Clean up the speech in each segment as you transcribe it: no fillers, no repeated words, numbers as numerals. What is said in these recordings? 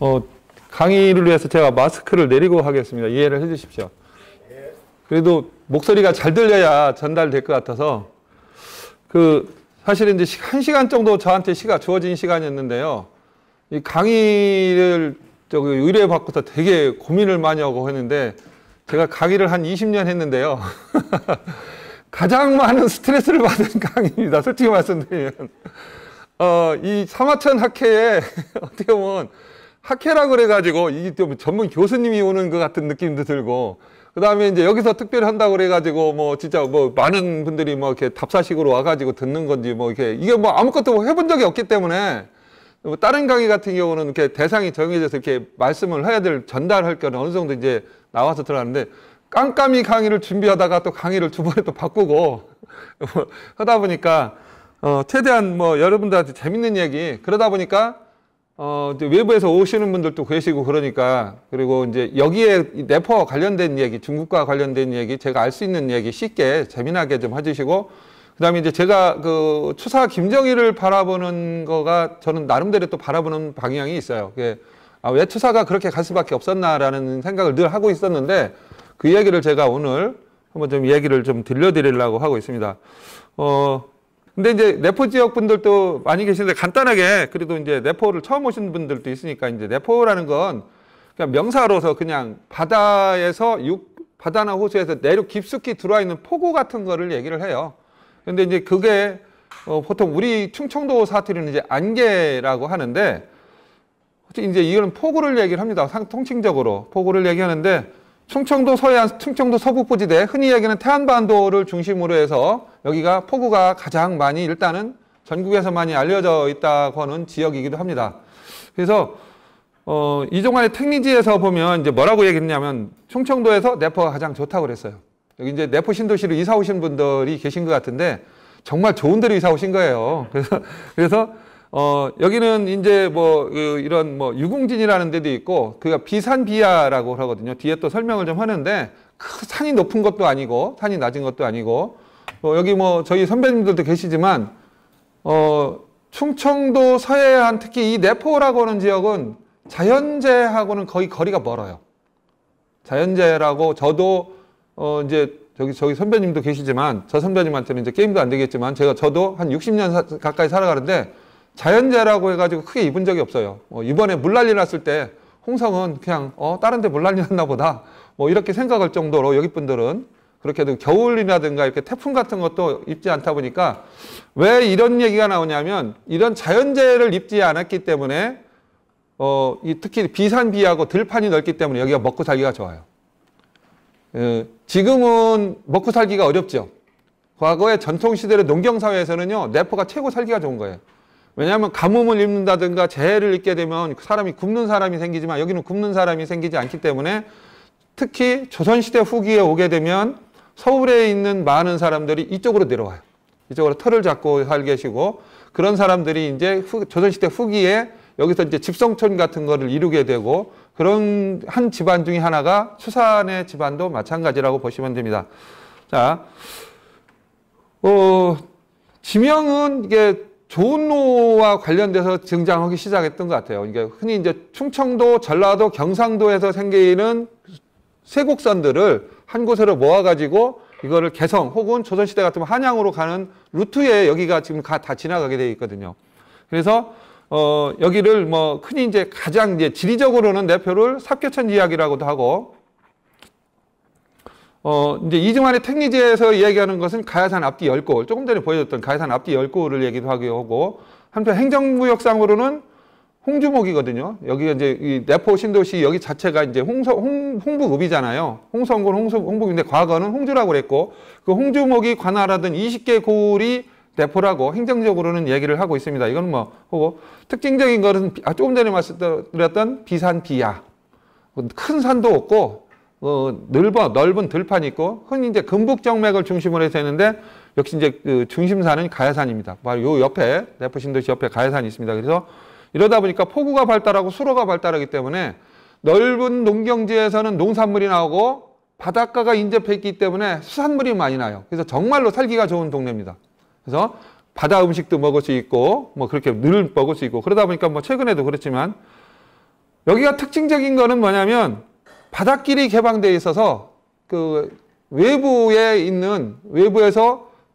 어, 강의를 위해서 제가 마스크를 내리고 하겠습니다. 이해를 해 주십시오. 그래도 목소리가 잘 들려야 전달될 것 같아서 사실은 이제 1시간 정도 저한테 주어진 시간이었는데요. 이 강의를 의뢰받고서 되게 고민을 많이 하고 했는데 제가 강의를 한 20년 했는데요. 가장 많은 스트레스를 받은 강의입니다. 솔직히 말씀드리면. 이 사마천 학회에 어떻게 보면 학회라고 그래가지고 이게 좀 전문 교수님이 오는 것 같은 느낌도 들고 그 다음에 이제 여기서 특별히 한다고 그래가지고 뭐 진짜 뭐 많은 분들이 뭐 이렇게 답사식으로 와가지고 듣는 건지 뭐 이게 뭐 아무것도 해본 적이 없기 때문에 뭐 다른 강의 같은 경우는 이렇게 대상이 정해져서 이렇게 말씀을 해야 될 전달할 거는 어느 정도 이제 나와서 들어가는데 깜깜이 강의를 준비하다가 또 강의를 두 번에 또 바꾸고 하다 보니까 최대한 뭐 여러분들한테 재밌는 얘기 그러다 보니까 이제 외부에서 오시는 분들도 계시고 그러니까 그리고 이제 여기에 내포와 관련된 얘기, 중국과 관련된 얘기, 제가 알 수 있는 얘기 쉽게 재미나게 좀 해주시고 그다음에 이제 제가 추사 김정일을 바라보는 거가 저는 나름대로 또 바라보는 방향이 있어요. 왜 추사가 그렇게 갈 수밖에 없었나라는 생각을 늘 하고 있었는데 그 얘기를 제가 오늘 한번 좀 얘기를 좀 들려드리려고 하고 있습니다. 근데 이제 내포 지역 분들도 많이 계시는데 간단하게 그래도 이제 내포를 처음 오신 분들도 있으니까 이제 내포라는 건 그냥 명사로서 그냥 바다나 호수에서 내륙 깊숙이 들어와 있는 포구 같은 거를 얘기를 해요. 근데 이제 그게 보통 우리 충청도 사투리는 이제 안개라고 하는데 이제 이거는 포구를 얘기를 합니다. 통칭적으로 포구를 얘기하는데 충청도 서해안, 충청도 서북부지대, 흔히 얘기하는 태안반도를 중심으로 해서 여기가 포구가 가장 많이 일단은 전국에서 많이 알려져 있다고 하는 지역이기도 합니다. 그래서 이종환의 택리지에서 보면 이제 뭐라고 얘기했냐면 충청도에서 내포가 가장 좋다고 그랬어요. 여기 이제 내포 신도시로 이사 오신 분들이 계신 것 같은데 정말 좋은 데로 이사 오신 거예요. 그래서 여기는 이제 이런 유궁진이라는 데도 있고, 그가 비산비야라고 하거든요. 뒤에 또 설명을 좀 하는데, 산이 높은 것도 아니고, 산이 낮은 것도 아니고, 여기 저희 선배님들도 계시지만, 충청도 서해안 특히 이 내포라고 하는 지역은 자연재하고는 거의 거리가 멀어요. 자연재라고 저도, 이제 저기 선배님도 계시지만, 저 선배님한테는 이제 게임도 안 되겠지만, 저도 한 60년 가까이 살아가는데, 자연재해라고 해가지고 크게 입은 적이 없어요. 이번에 물난리 났을 때 홍성은 그냥 다른 데 물난리 났나 보다 이렇게 생각할 정도로 여기 분들은 그렇게도 겨울이라든가 이렇게 태풍 같은 것도 입지 않다 보니까 왜 이런 얘기가 나오냐면 이런 자연재해를 입지 않았기 때문에 특히 비산비하고 들판이 넓기 때문에 여기가 먹고 살기가 좋아요. 지금은 먹고 살기가 어렵죠. 과거에 전통시대의 농경사회에서는요 내포가 최고 살기가 좋은 거예요. 왜냐하면 가뭄을 입는다든가 재해를 입게 되면 사람이 굶는 사람이 생기지만 여기는 굶는 사람이 생기지 않기 때문에 특히 조선시대 후기에 오게 되면 서울에 있는 많은 사람들이 이쪽으로 내려와요. 이쪽으로 터를 잡고 살게 계시고 그런 사람들이 이제 조선시대 후기에 여기서 이제 집성촌 같은 거를 이루게 되고 그런 한 집안 중에 하나가 추산의 집안도 마찬가지라고 보시면 됩니다. 자, 지명은 이게 조은로와 관련돼서 등장하기 시작했던 것 같아요. 이게 흔히 이제 충청도, 전라도, 경상도에서 생기는 쇄곡선들을 한 곳으로 모아가지고 이거를 개성 혹은 조선시대 같으면 한양으로 가는 루트에 여기가 지금 다 지나가게 되어 있거든요. 그래서 여기를 흔히 이제 가장 이제 지리적으로는 내표를 삽교천 지역이라고도 하고 이제 이중환의 택리지에서 얘기하는 것은 가야산 앞뒤 10골, 조금 전에 보여줬던 가야산 앞뒤 10골을 얘기도 하고, 한편 행정구역상으로는 홍주목이거든요. 여기가 이제 이 내포 신도시 여기 자체가 이제 홍북읍이잖아요. 홍성군 홍북인데 과거는 홍주라고 그랬고, 그 홍주목이 관할하던 20개 골이 내포라고 행정적으로는 얘기를 하고 있습니다. 이건 하고, 특징적인 것은 조금 전에 말씀드렸던 비산비야. 큰 산도 없고, 넓은 들판이 있고, 흔히 이제 금북정맥을 중심으로 해서 했는데, 역시 이제 그 중심산은 가야산입니다. 바로 요 옆에, 내포 신도시 옆에 가야산이 있습니다. 그래서 이러다 보니까 포구가 발달하고 수로가 발달하기 때문에 넓은 농경지에서는 농산물이 나오고, 바닷가가 인접해 있기 때문에 수산물이 많이 나요. 그래서 정말로 살기가 좋은 동네입니다. 그래서 바다 음식도 먹을 수 있고, 그렇게 늘 먹을 수 있고, 그러다 보니까 최근에도 그렇지만, 여기가 특징적인 거는 뭐냐면 바닷길이 개방되어 있어서 그 외부에서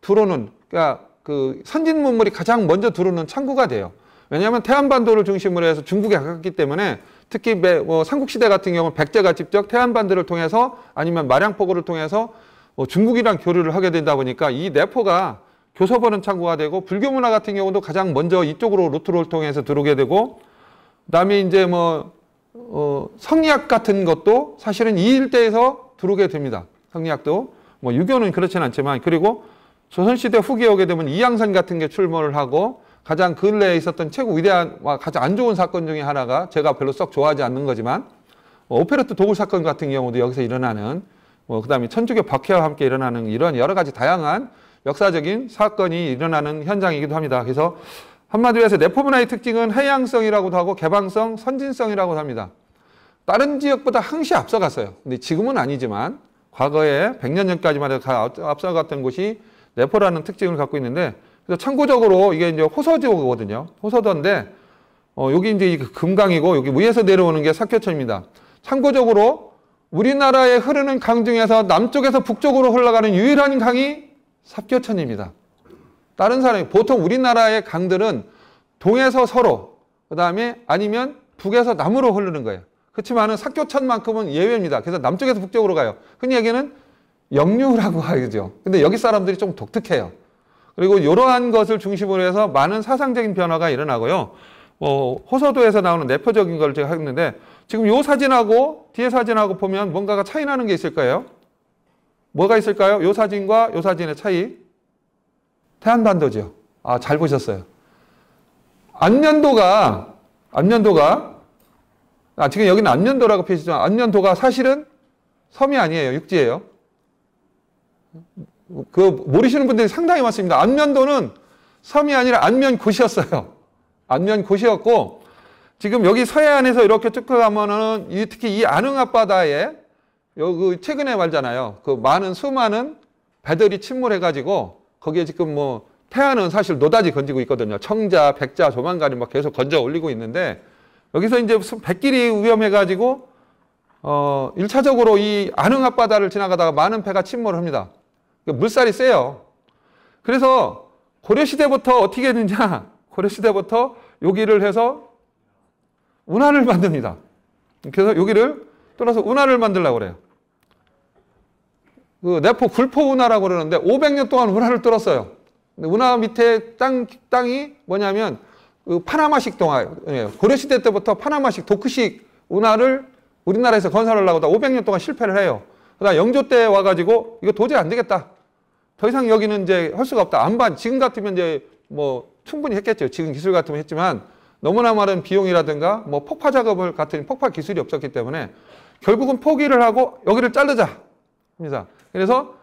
들어오는, 그러니까 그 선진 문물이 가장 먼저 들어오는 창구가 돼요. 왜냐하면 태안반도를 중심으로 해서 중국에 가깝기 때문에, 특히 삼국시대 같은 경우는 백제가 직접 태안반도를 통해서 아니면 마량포고를 통해서 중국이랑 교류를 하게 되다 보니까 이 내포가 교섭하는 창구가 되고, 불교 문화 같은 경우도 가장 먼저 이쪽으로 루트를 통해서 들어오게 되고, 그다음에 이제 성리학 같은 것도 사실은 이 일대에서 들어오게 됩니다. 성리학도 유교는 그렇지는 않지만, 그리고 조선시대 후기에 오게 되면 이양선 같은 게 출몰을 하고, 가장 근래에 있었던 최고 위대한 가장 안 좋은 사건 중에 하나가, 제가 별로 썩 좋아하지 않는 거지만 오페레트 도굴 사건 같은 경우도 여기서 일어나는, 그다음에 천주교 박해와 함께 일어나는 이런 여러 가지 다양한 역사적인 사건이 일어나는 현장이기도 합니다. 그래서 한마디로 해서 내포 문화의 특징은 해양성이라고도 하고 개방성, 선진성이라고도 합니다. 다른 지역보다 항시 앞서갔어요. 근데 지금은 아니지만 과거에 100년 전까지만 해도 앞서갔던 곳이 내포라는 특징을 갖고 있는데, 그래서 참고적으로 이게 이제 호서도거든요. 호서도인데, 여기 이제 금강이고, 여기 위에서 내려오는 게 사교천입니다. 참고적으로 우리나라에 흐르는 강 중에서 남쪽에서 북쪽으로 흘러가는 유일한 강이 삽교천입니다. 다른 사람이, 보통 우리나라의 강들은 동에서 서로, 그 다음에 아니면 북에서 남으로 흐르는 거예요. 그렇지만은 삽교천만큼은 예외입니다. 그래서 남쪽에서 북쪽으로 가요. 흔히 얘기는 역류라고 하죠. 근데 여기 사람들이 좀 독특해요. 그리고 이러한 것을 중심으로 해서 많은 사상적인 변화가 일어나고요. 호서도에서 나오는 내포적인 걸 제가 했는데, 지금 이 사진하고 뒤에 사진하고 보면 뭔가가 차이 나는 게 있을 거예요. 뭐가 있을까요? 이 사진과 이 사진의 차이. 태안반도죠. 잘 보셨어요. 안면도가 지금 여기는 안면도라고 표시죠. 안면도가 사실은 섬이 아니에요. 육지예요. 모르시는 분들이 상당히 많습니다. 안면도는 섬이 아니라 안면곶이었어요. 안면곶이었고, 지금 여기 서해안에서 이렇게 쭉 가면은, 특히 이 안흥 앞바다에, 최근에 말잖아요. 수많은 배들이 침몰해가지고, 거기에 지금 태안은 사실 노다지 건지고 있거든요. 청자, 백자, 조만간이 계속 건져 올리고 있는데, 여기서 이제 백길이 위험해가지고, 1차적으로 이 안흥 앞바다를 지나가다가 많은 배가 침몰을 합니다. 물살이 세요. 그래서 고려시대부터 어떻게 했느냐, 고려시대부터 여기를 해서 운하를 만듭니다. 그래서 여기를 뚫어서 운하를 만들려고 그래요. 내포 굴포 운하라고 그러는데 500년 동안 운하를 뚫었어요. 근데 운하 밑에 땅이 뭐냐면 파나마식 동화예요. 고려시대 때부터 파나마식 도크식 운하를 우리나라에서 건설하려고 하다 500년 동안 실패를 해요. 그다음 영조 때 와가지고 이거 도저히 안 되겠다. 더 이상 여기는 이제 할 수가 없다. 지금 같으면 이제 충분히 했겠죠. 지금 기술 같으면 했지만 너무나 많은 비용이라든가 폭파 작업을 같은 폭파 기술이 없었기 때문에 결국은 포기를 하고 여기를 자르자 합니다. 그래서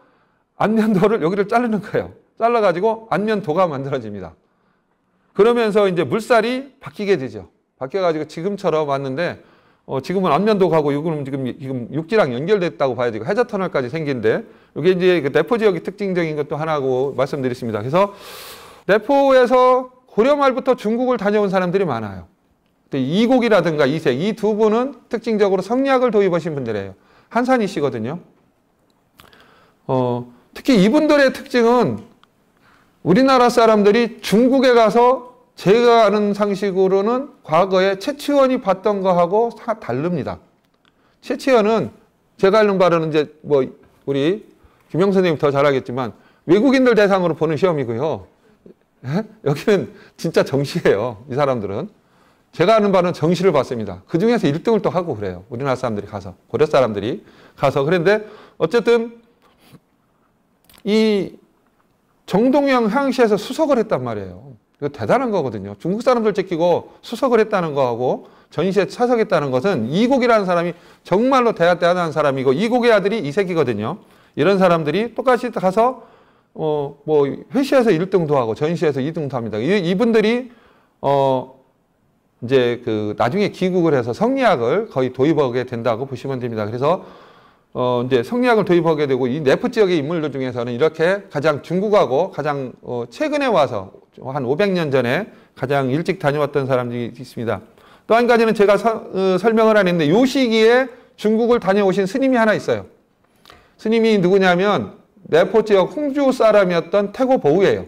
안면도를 여기를 자르는 거예요. 잘라가지고 안면도가 만들어집니다. 그러면서 이제 물살이 바뀌게 되죠. 바뀌어가지고 지금처럼 왔는데, 지금은 안면도 가고, 이거는 지금 육지랑 연결됐다고 봐야 되고, 해저터널까지 생긴데, 이게 이제 내포 지역의 특징적인 것도 하나고 말씀드리겠습니다. 그래서 내포에서 고려 말부터 중국을 다녀온 사람들이 많아요. 이곡이라든가 이색, 이 두 분은 특징적으로 성리학을 도입하신 분들이에요. 한산이시거든요. 특히 이분들의 특징은 우리나라 사람들이 중국에 가서 제가 아는 상식으로는 과거에 최치원이 봤던 거하고 다릅니다. 최치원은 제가 아는 바로는 이제 우리 김영 선생님 더 잘 알겠지만 외국인들 대상으로 보는 시험이고요. 여기는 진짜 정시예요. 이 사람들은. 제가 아는 바는 정시를 봤습니다. 그 중에서 1등을 또 하고 그래요. 우리나라 사람들이 가서, 고려 사람들이 가서. 그런데 어쨌든 이 정동영 향시에서 수석을 했단 말이에요. 이거 대단한 거거든요. 중국 사람들 제끼고 수석을 했다는 거하고 전시에 차석했다는 것은 이곡이라는 사람이 정말로 대단한 사람이고, 이곡의 아들이 이색이거든요. 이런 사람들이 똑같이 가서 회시에서 1등도 하고 전시에서 2등도 합니다. 이분들이 이제 나중에 귀국을 해서 성리학을 거의 도입하게 된다고 보시면 됩니다. 그래서 이제 성리학을 도입하게 되고, 이 내포 지역의 인물들 중에서는 이렇게 가장 중국하고 가장 최근에 와서 한 500년 전에 가장 일찍 다녀왔던 사람들이 있습니다. 또 한 가지는 제가 설명을 안 했는데 요 시기에 중국을 다녀오신 스님이 하나 있어요. 스님이 누구냐면 내포 지역 홍주 사람이었던 태고보우예요.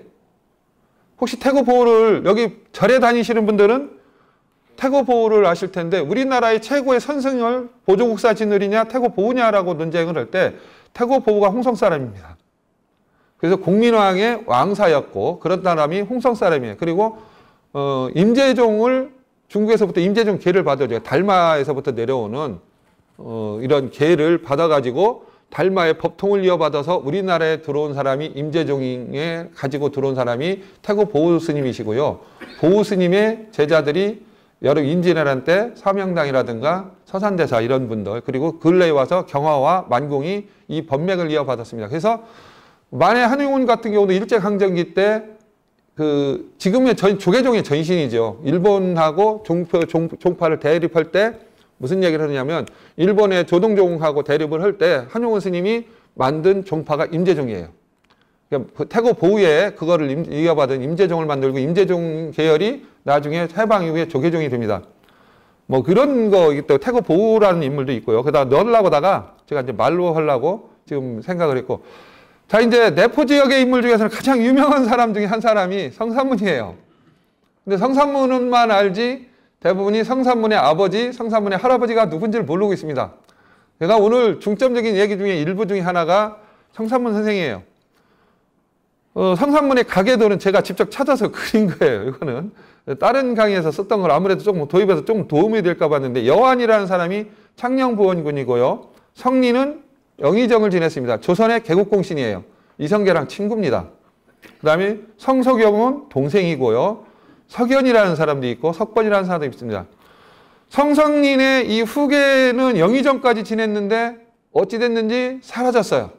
혹시 태고보우를 여기 절에 다니시는 분들은 태고보우를 아실 텐데 우리나라의 최고의 선승을 보조국사 진을이냐 태고보우냐라고 논쟁을 할 때 태고보우가 홍성 사람입니다. 그래서 공민왕의 왕사였고 그런 사람이 홍성 사람이에요. 그리고 임재종을 중국에서부터 임재종 계를 받아줘요. 달마에서부터 내려오는 이런 계를 받아가지고 달마의 법통을 이어받아서 우리나라에 들어온 사람이 임재종에 가지고 들어온 사람이 태고 보우 스님이시고요. 보우 스님의 제자들이 여러 인진해란 때 삼영당이라든가 서산대사 이런 분들 그리고 근래에 와서 경화와 만공이 이 법맥을 이어받았습니다. 그래서 만해 한용운 같은 경우도 일제강점기 때 지금의 조계종의 전신이죠. 일본하고 종파를 대립할 때 무슨 얘기를 하느냐면 일본의 조동종하고 대립을 할 때 한용운 스님이 만든 종파가 임재종이에요. 그러니까 태고 보우에 그거를 이어받은 임재종을 만들고 임재종 계열이 나중에 해방 이후에 조계종이 됩니다. 뭐 그런 거 또 태고 보우라는 인물도 있고요. 그러다 넣으려고 하다가 제가 이제 말로 하려고 지금 생각을 했고 자 이제 내포 지역의 인물 중에서는 가장 유명한 사람 중에 한 사람이 성산문이에요. 근데 성산문만 알지 대부분이 성산문의 아버지, 성산문의 할아버지가 누군지를 모르고 있습니다. 제가 오늘 중점적인 얘기 중에 일부 중에 하나가 성산문 선생이에요. 성산문의 가계도는 제가 직접 찾아서 그린 거예요. 이거는 다른 강의에서 썼던 걸 아무래도 조금 도입해서 좀 도움이 될까 봤는데 여환이라는 사람이 창녕부원군이고요. 성리는 영의정을 지냈습니다. 조선의 개국공신이에요. 이성계랑 친구입니다. 그 다음에 성석영은 동생이고요. 석연이라는 사람도 있고 석번이라는 사람도 있습니다. 성성린의 이 후계는 영의정까지 지냈는데 어찌 됐는지 사라졌어요.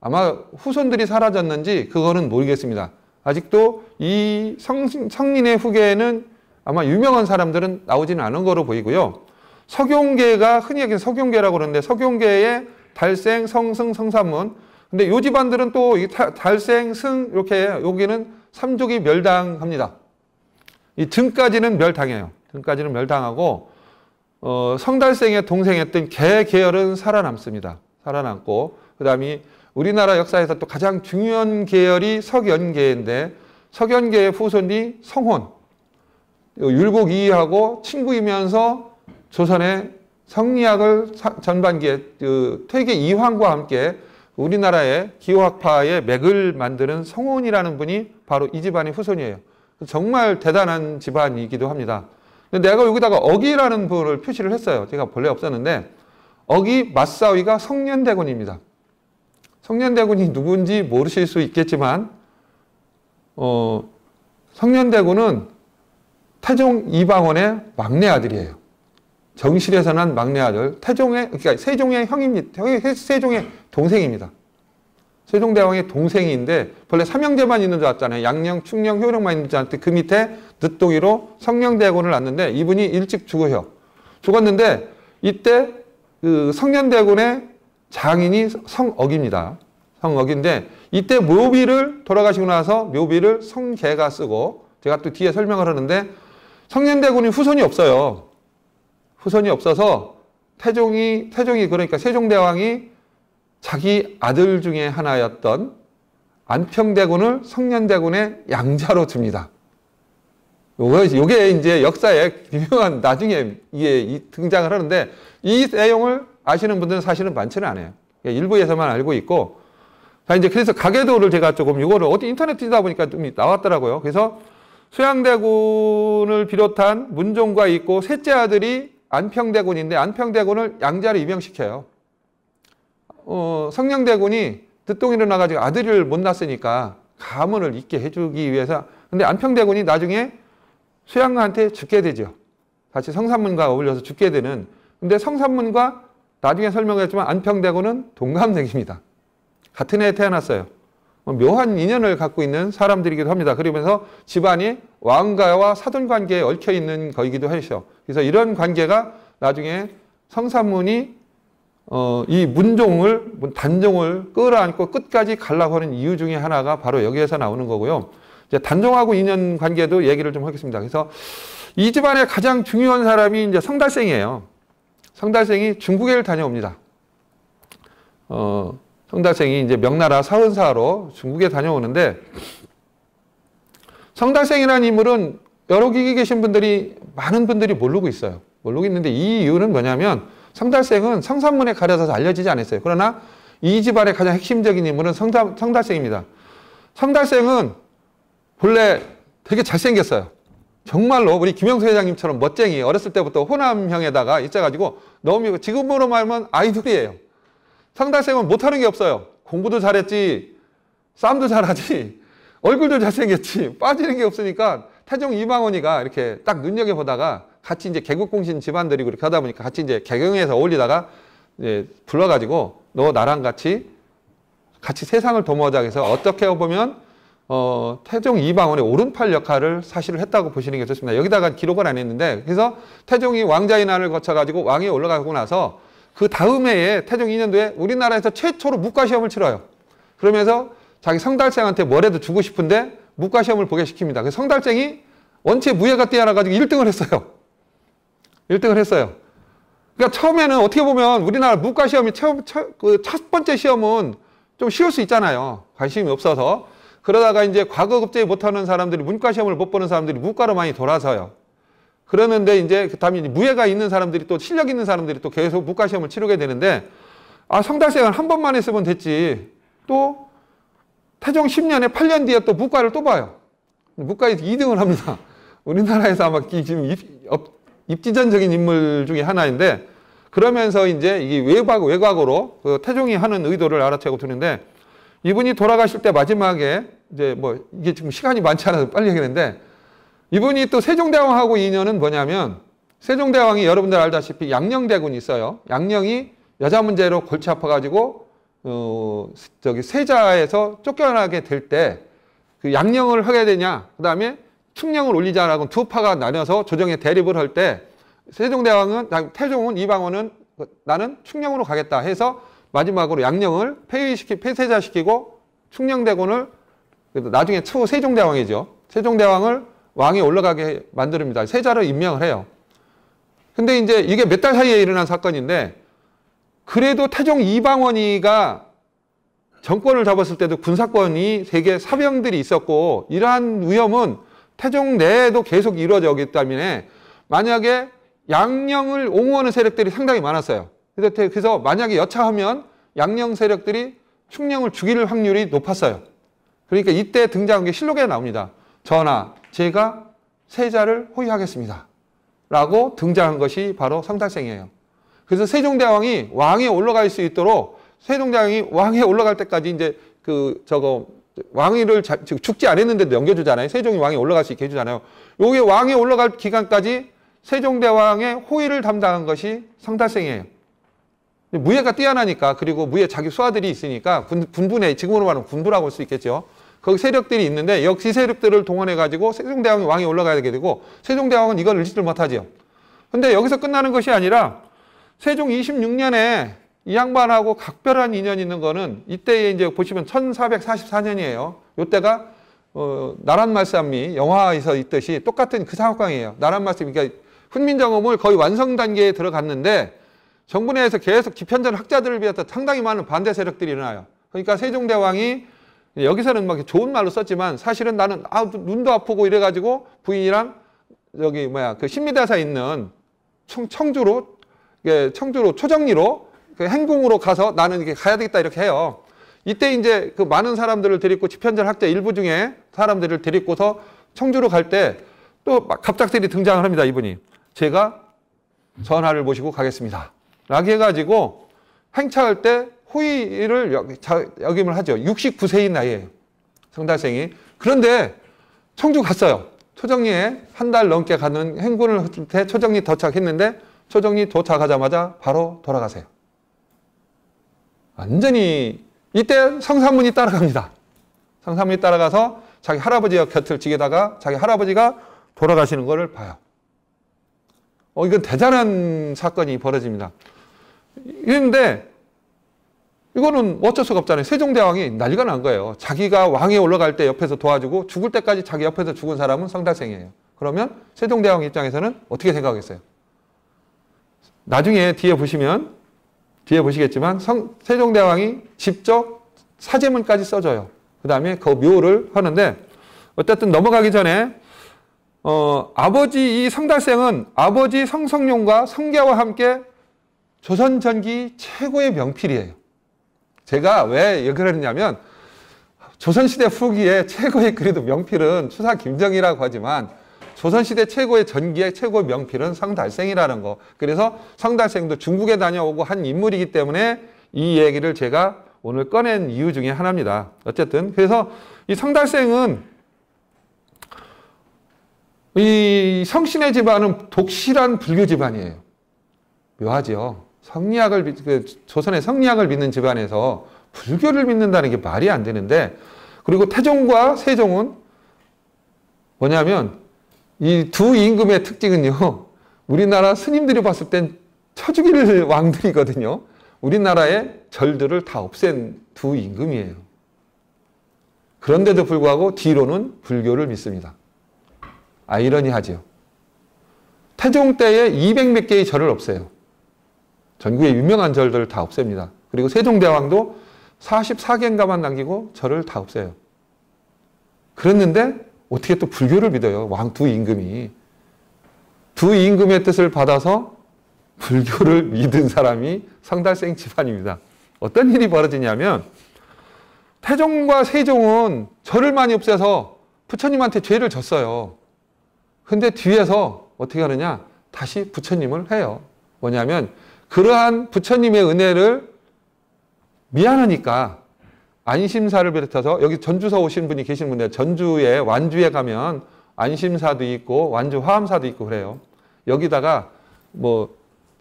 아마 후손들이 사라졌는지 그거는 모르겠습니다. 아직도 이 성린의 후계는 아마 유명한 사람들은 나오지는 않은 거로 보이고요. 석용계가 흔히 얘기하는 석용계라고 그러는데 석용계의 달생, 성승, 성산문. 근데 요 집안들은 또 달생, 승 이렇게 여기는 삼족이 멸당합니다. 이 등까지는 멸당해요. 등까지는 멸당하고 성달생의 동생이었던 개 계열은 살아남습니다. 살아남고 그 다음에 우리나라 역사에서 또 가장 중요한 계열이 석연계인데 석연계의 후손이 성혼, 율곡이하고 친구이면서 조선의 성리학을 전반기에 퇴계 이황과 함께 우리나라의 기호학파의 맥을 만드는 성혼이라는 분이 바로 이 집안의 후손이에요. 정말 대단한 집안이기도 합니다. 근데 내가 여기다가 어기라는 분을 표시를 했어요. 제가 본래 없었는데 어기 맞사위가 성년대군입니다. 성년대군이 누군지 모르실 수 있겠지만 성년대군은 태종 이방원의 막내 아들이에요. 정실에서 난 막내 아들, 그러니까 세종의 형입니다. 세종의 동생입니다. 세종대왕의 동생인데 본래 삼형제만 있는 줄 알았잖아요. 양령, 충령, 효령만 있는 줄 알았는데 그 밑에 늦둥이로 성년대군을 낳는데 이분이 일찍 죽었는데 이때 그 성년대군의 장인이 성억입니다. 성억인데 이때 묘비를 돌아가시고 나서 묘비를 성계가 쓰고 제가 또 뒤에 설명을 하는데 성년대군이 후손이 없어요. 후손이 없어서 태종이 그러니까 세종대왕이 자기 아들 중에 하나였던 안평대군을 성년대군의 양자로 줍니다. 요게 이제 역사에 유명한 나중에 이게 등장을 하는데 이 내용을 아시는 분들은 사실은 많지는 않아요. 일부에서만 알고 있고 자 이제 그래서 가계도를 제가 조금 이거를 어디 인터넷 뒤다 보니까 좀 나왔더라고요. 그래서 수양대군을 비롯한 문종과 있고 셋째 아들이 안평대군인데 안평대군을 양자로 임명시켜요. 성령대군이 늦둥이로 나가지고 아들을 못 낳았으니까 가문을 잇게 해주기 위해서 근데 안평대군이 나중에 수양한테 죽게 되죠. 같이 성산문과 어울려서 죽게 되는 근데 성산문과 나중에 설명했지만 안평대군은 동갑내기입니다. 같은 해에 태어났어요. 묘한 인연을 갖고 있는 사람들이기도 합니다. 그러면서 집안이 왕가와 사돈 관계에 얽혀 있는 거이기도 하죠. 그래서 이런 관계가 나중에 성산문이 이 단종을 끌어안고 끝까지 가려고 하는 이유 중에 하나가 바로 여기에서 나오는 거고요. 이제 단종하고 인연 관계도 얘기를 좀 하겠습니다. 그래서 이 집안의 가장 중요한 사람이 이제 성달생이에요. 성달생이 중국에를 다녀옵니다. 성달생이 이제 명나라 사은사로 중국에 다녀오는데, 성달생이라는 인물은 여러 기기 계신 분들이, 많은 분들이 모르고 있어요. 모르고 있는데 이 이유는 뭐냐면, 성달생은 성산문에 가려져서 알려지지 않았어요. 그러나 이 집안의 가장 핵심적인 인물은 성달생입니다. 성달생은 본래 되게 잘생겼어요. 정말로 우리 김영수 회장님처럼 멋쟁이, 어렸을 때부터 호남형에다가 있어가지고 너무, 지금으로 말하면 아이돌이에요. 성달생은 못하는 게 없어요. 공부도 잘했지, 싸움도 잘하지, 얼굴도 잘생겼지, 빠지는 게 없으니까 태종 이방원이가 이렇게 딱 눈여겨보다가 같이 이제 개국공신 집안들이 그렇게 하다 보니까 같이 이제 개경에서 어울리다가 이제 불러가지고 너 나랑 같이 세상을 도모하자 해서, 어떻게 보면 태종 이방원의 오른팔 역할을 사실을 했다고 보시는 게 좋습니다. 여기다가 기록을 안 했는데, 그래서 태종이 왕자의 난을 거쳐가지고 왕위에 올라가고 나서 그 다음 해에 태종 2년도에 우리나라에서 최초로 묵과시험을 치러요. 그러면서 자기 성달생한테 뭐라도 주고 싶은데 묵과시험을 보게 시킵니다. 그래서 성달생이 원체 무예가 뛰어나가지고 1등을 했어요. 1등을 했어요. 그러니까 처음에는 어떻게 보면 우리나라 묵과시험이 첫 번째 시험은 좀 쉬울 수 있잖아요. 관심이 없어서. 그러다가 이제 과거 급제에 못하는 사람들이, 문과시험을 못 보는 사람들이 문과로 많이 돌아서요. 그러는데 이제 그 다음에 무예가 있는 사람들이, 또 실력 있는 사람들이 또 계속 문과시험을 치르게 되는데, 성달생은 한 번만 했으면 됐지. 또 태종 10년에 8년 뒤에 또 문과를 또 봐요. 문과에서 2등을 합니다. 우리나라에서 아마 지금 입지전적인 인물 중에 하나인데, 그러면서 이제 이게 외곽으로 그 태종이 하는 의도를 알아채고 두는데, 이분이 돌아가실 때 마지막에 이제 뭐 이게 지금 시간이 많지 않아서 빨리 얘기하는데, 이분이 또 세종대왕하고 인연은 뭐냐면, 세종대왕이 여러분들 알다시피 양녕대군이 있어요. 양녕이 여자 문제로 골치 아파가지고 세자에서 쫓겨나게 될 때 그 양녕을 하게 되냐, 그 다음에 충녕을 올리자라고 두 파가 나뉘어서 조정에 대립을 할 때, 태종은 이방원은 나는 충녕으로 가겠다 해서 마지막으로 양녕을 폐쇄자시키고 충녕대군을, 나중에 세종대왕이죠. 세종대왕을 왕에 올라가게 만듭니다. 세자를 임명을 해요. 근데 이제 이게 몇 달 사이에 일어난 사건인데, 그래도 태종 이방원이가 정권을 잡았을 때도 군사권이 세계 사병들이 있었고, 이러한 위험은 태종 내에도 계속 이루어졌기 때문에 만약에 양녕을 옹호하는 세력들이 상당히 많았어요. 그래서 만약에 여차하면 양녕 세력들이 충녕을 죽일 확률이 높았어요. 그러니까 이때 등장한 게 실록에 나옵니다. 전하, 제가 세자를 호위하겠습니다 라고 등장한 것이 바로 성달생이에요. 그래서 세종대왕이 왕에 올라갈 수 있도록, 세종대왕이 왕에 올라갈 때까지 이제 왕위를 죽지 않았는데도 넘겨주잖아요. 세종이 왕에 올라갈 수 있게 해주잖아요. 요게 왕에 올라갈 기간까지 세종대왕의 호위를 담당한 것이 성달생이에요. 무예가 뛰어나니까, 그리고 무예 자기 수하들이 있으니까 군부네, 지금으로 말하면 군부라고 할 수 있겠죠. 거기 세력들이 있는데, 역시 세력들을 동원해가지고 세종대왕이 왕에 올라가야 되고, 세종대왕은 이걸 일지를 못하죠. 근데 여기서 끝나는 것이 아니라, 세종 26년에 이 양반하고 각별한 인연이 있는 거는, 이때에 이제 보시면 1444년이에요. 요때가, 나란말씀이 영화에서 있듯이 똑같은 그 상황이에요. 나란말씀, 그러니까 훈민정음을 거의 완성 단계에 들어갔는데, 정부 내에서 계속 기편전 학자들을 비롯해 상당히 많은 반대 세력들이 일어나요. 그러니까 세종대왕이, 여기서는 막 좋은 말로 썼지만, 사실은 나는 눈도 아프고 이래가지고 부인이랑 그 신미대사에 있는 청주로 초정리로 그 행궁으로 가서 나는 이렇게 가야 되겠다 이렇게 해요. 이때 이제 그 많은 사람들을 데리고, 지편전 학자 일부 중에 사람들을 데리고서 청주로 갈 때 또 갑작스레 등장을 합니다. 이분이, 제가 전하를 모시고 가겠습니다 라고 해가지고 행차할 때 호의를 역임을 하죠. 69세인 나이에요, 성달생이. 그런데 청주 갔어요. 초정리에 한 달 넘게 가는 행군을 했을 때 초정리 도착했는데, 초정리 도착하자마자 바로 돌아가세요. 완전히. 이때 성산문이 따라갑니다. 성산문이 따라가서 자기 할아버지와 곁을 지게다가 자기 할아버지가 돌아가시는 것을 봐요. 이건 대단한 사건이 벌어집니다. 이런데 이거는 어쩔 수가 없잖아요. 세종대왕이 난리가 난 거예요. 자기가 왕에 올라갈 때 옆에서 도와주고 죽을 때까지 자기 옆에서 죽은 사람은 성달생이에요. 그러면 세종대왕 입장에서는 어떻게 생각하겠어요? 나중에 뒤에 보시겠지만 세종대왕이 직접 사제문까지 써줘요. 그 다음에 그 묘를 하는데 어쨌든 넘어가기 전에 아버지 이 성달생은 아버지 성성룡과 성계와 함께 조선 전기 최고의 명필이에요. 제가 왜 얘기를 했냐면 조선시대 후기에 최고의 그래도 명필은 추사 김정이라고 하지만 조선시대 최고의 전기의 최고의 명필은 성달생이라는 거. 그래서 성달생도 중국에 다녀오고 한 인물이기 때문에 이 얘기를 제가 오늘 꺼낸 이유 중에 하나입니다. 어쨌든 그래서 이 성달생은 이 성신의 집안은 독실한 불교 집안이에요. 묘하죠. 조선의 성리학을 믿는 집안에서 불교를 믿는다는 게 말이 안 되는데, 그리고 태종과 세종은 뭐냐면 이 두 임금의 특징은요, 우리나라 스님들이 봤을 땐 쳐죽일 왕들이거든요. 우리나라의 절들을 다 없앤 두 임금이에요. 그런데도 불구하고 뒤로는 불교를 믿습니다. 아이러니하죠. 태종 때에 200몇 개의 절을 없애요. 전국의 유명한 절들을 다 없앱니다. 그리고 세종대왕도 44개인가만 남기고 절을 다 없애요. 그랬는데 어떻게 또 불교를 믿어요? 왕 두 임금이. 두 임금의 뜻을 받아서 불교를 믿은 사람이 성달생 집안입니다. 어떤 일이 벌어지냐면 태종과 세종은 절을 많이 없애서 부처님한테 죄를 졌어요. 근데 뒤에서 어떻게 하느냐? 다시 부처님을 해요. 뭐냐면 그러한 부처님의 은혜를 미안하니까 안심사를 비롯해서 여기 전주서 오신 분이 계신 분들 전주에 완주에 가면 안심사도 있고 완주 화엄사도 있고 그래요. 여기다가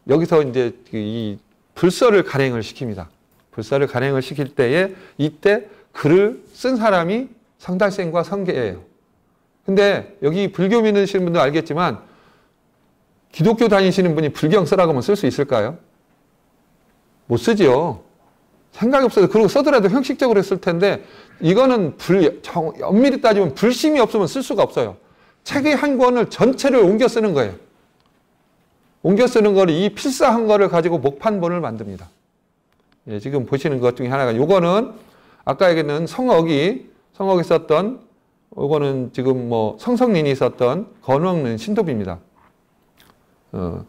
여기서 이제 이 불서를 간행을 시킵니다. 불서를 간행을 시킬 때에 이때 글을 쓴 사람이 성달생과 성계예요. 근데 여기 불교 믿으시는 분도 알겠지만 기독교 다니시는 분이 불경 쓰라고 하면 쓸 수 있을까요? 못 쓰지요. 생각이 없어서. 그리고 써더라도 형식적으로 쓸 텐데 이거는 엄밀히 따지면 불심이 없으면 쓸 수가 없어요. 책의 한 권을 전체를 옮겨 쓰는 거예요. 옮겨 쓰는 거를 이 필사한 거를 가지고 목판본을 만듭니다. 예, 지금 보시는 것 중에 하나가 요거는 아까 얘기했는 성억이 썼던 요거는 지금 성성린이 썼던 건원능 신도비입니다.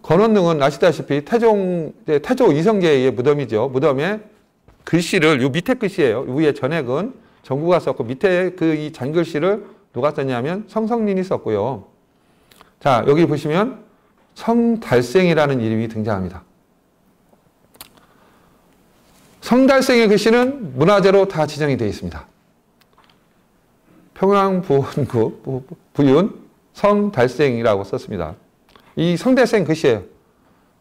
건원능은 아시다시피 태조 이성계의 무덤이죠. 무덤에 글씨를 요 밑에 글씨예요. 위에 전액은 정구가 썼고 밑에 이 잔글씨를 누가 썼냐면 성성린이 썼고요. 자, 여기 보시면 성달생이라는 이름이 등장합니다. 성달생의 글씨는 문화재로 다 지정이 되어 있습니다. 평양보훈구 부윤 성달생이라고 썼습니다. 이 성달생 글씨예요.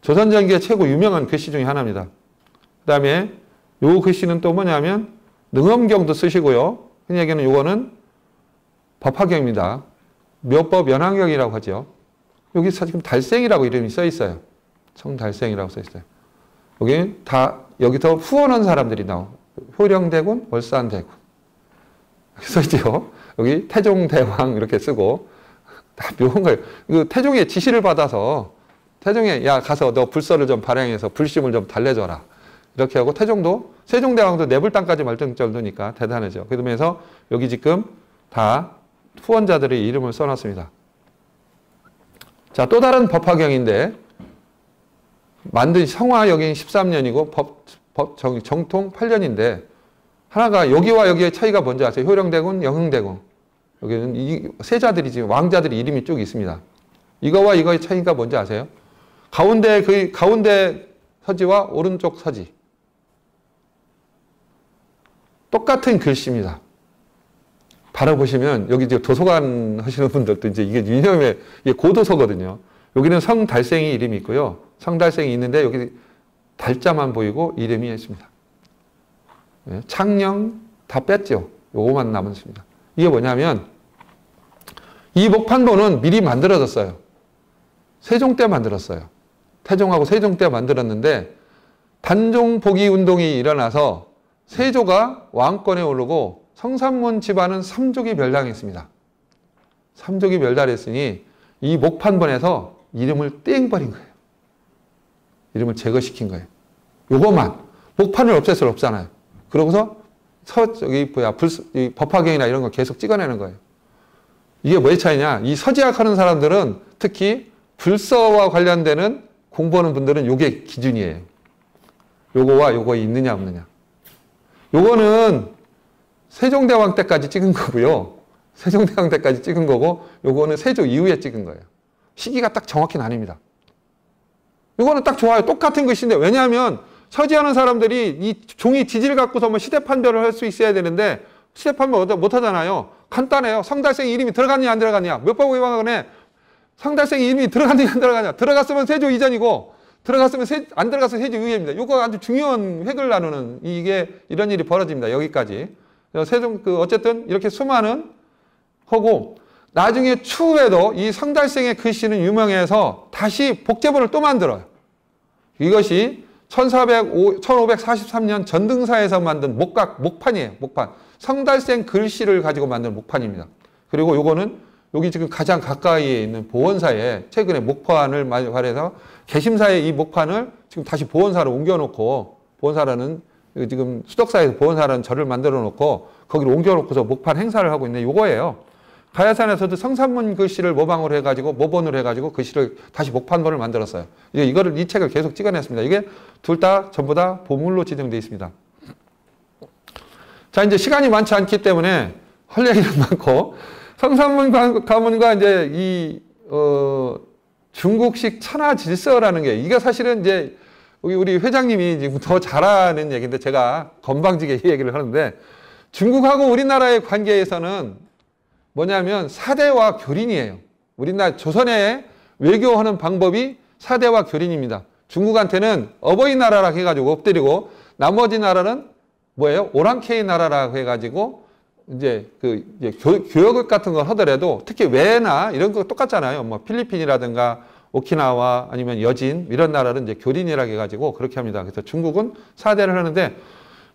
조선전기의 최고 유명한 글씨 중에 하나입니다. 그 다음에 요 글씨는 또 뭐냐면 능엄경도 쓰시고요. 흔히 얘기하는 요거는 법화경입니다. 묘법 연화경이라고 하죠. 여기 지금 달생이라고 이름이 써 있어요. 성달생이라고 써 있어요. 여기서 후원한 사람들이 나와요. 효령대군, 월산대군. 써 있죠. 여기 태종대왕 이렇게 쓰고 다 묘한 거예요. 태종의 지시를 받아서 야 가서 너 불서를 좀 발행해서 불심을 좀 달래줘라. 이렇게 하고 세종대왕도 내불당까지 말정정도니까 대단하죠. 그러면서 여기 지금 다 후원자들의 이름을 써놨습니다. 자, 또 다른 법화경인데 만든 성화여긴 13년이고 정통 8년인데 하나가 여기와 여기의 차이가 뭔지 아세요? 효령대군, 영흥대군. 여기는 이 세자들이 지금 왕자들이 이름이 쭉 있습니다. 이거와 이거의 차이가 뭔지 아세요? 가운데 서지와 오른쪽 서지. 똑같은 글씨입니다. 바로 보시면 여기 이제 도서관 하시는 분들도 이제 이게 유념의 고도서거든요. 여기는 성달생이 이름이 있고요. 성달생이 있는데 여기 달자만 보이고 이름이 있습니다. 창녕 다 뺐죠. 요거만 남았습니다. 이게 뭐냐면 이 목판본은 미리 만들어졌어요. 세종 때 만들었어요. 태종하고 세종 때 만들었는데 단종 복위 운동이 일어나서 세조가 왕권에 오르고 성산문 집안은 삼족이 멸당했습니다. 삼족이 멸달했으니 이 목판본에서 이름을 떼ing버린 거예요. 이름을 제거시킨 거예요. 요것만. 목판을 없앨 수 없잖아요. 그러고서 이 법화경이나 이런 거 계속 찍어내는 거예요. 이게 뭐의 차이냐? 이 서지학 하는 사람들은 특히 불서와 관련되는 공부하는 분들은 요게 기준이에요. 요거와 요거 있느냐 없느냐. 요거는 세종대왕 때까지 찍은 거고요. 세종대왕 때까지 찍은 거고, 요거는 세조 이후에 찍은 거예요. 시기가 딱 정확히 나뉩니다. 요거는 딱 좋아요. 똑같은 글씨인데, 왜냐하면 서지하는 사람들이 이 종이 지지를 갖고서 뭐 시대 판별을 할 수 있어야 되는데, 시대 판별 못 하잖아요. 간단해요. 성달생 이름이 들어갔냐 안 들어갔냐. 몇 번 위반하거나 성달생 이름이 들어갔냐 안 들어갔냐. 들어갔으면 세조 이전이고, 들어갔으면 안 들어가서 세조 이후입니다. 이거 아주 중요한 획을 나누는, 이게 이런 일이 벌어집니다. 여기까지. 세종 어쨌든 이렇게 수많은 하고, 나중에 추후에도 이 성달생의 글씨는 유명해서 다시 복제본을 또 만들어요. 이것이 1543년 전등사에서 만든 목판이에요. 목판. 성달생 글씨를 가지고 만든 목판입니다. 그리고 요거는 여기 지금 가장 가까이에 있는 보원사에 최근에 목판을 발해서 개심사에 이 목판을 지금 다시 보원사로 옮겨놓고, 보원사라는 지금 수덕사에서 보원사라는 절을 만들어 놓고 거기로 옮겨놓고서 목판 행사를 하고 있는 요거예요. 가야산에서도 성산문 글씨를 모방으로 해가지고 모본으로 해가지고 글씨를 다시 목판본을 만들었어요. 이거를 이 책을 계속 찍어냈습니다. 이게 둘 다 전부 다 보물로 지정되어 있습니다. 자, 이제 시간이 많지 않기 때문에 할 얘기는 많고, 성산문 가문과 이제 이 중국식 천하질서라는 게, 이게 사실은 이제 우리 회장님이 지금 더 잘하는 얘기인데 제가 건방지게 이 얘기를 하는데, 중국하고 우리나라의 관계에서는 뭐냐면 사대와 교린이에요. 우리나라 조선에 외교하는 방법이 사대와 교린입니다. 중국한테는 어버이나라라 해가지고 엎드리고, 나머지 나라는 뭐예요? 오랑캐의 나라라고 해가지고 이제 교역 같은 걸 하더라도, 특히 외나 이런 거 똑같잖아요. 뭐 필리핀이라든가 오키나와 아니면 여진 이런 나라는 이제 교린이라고 해가지고 그렇게 합니다. 그래서 중국은 사대를 하는데,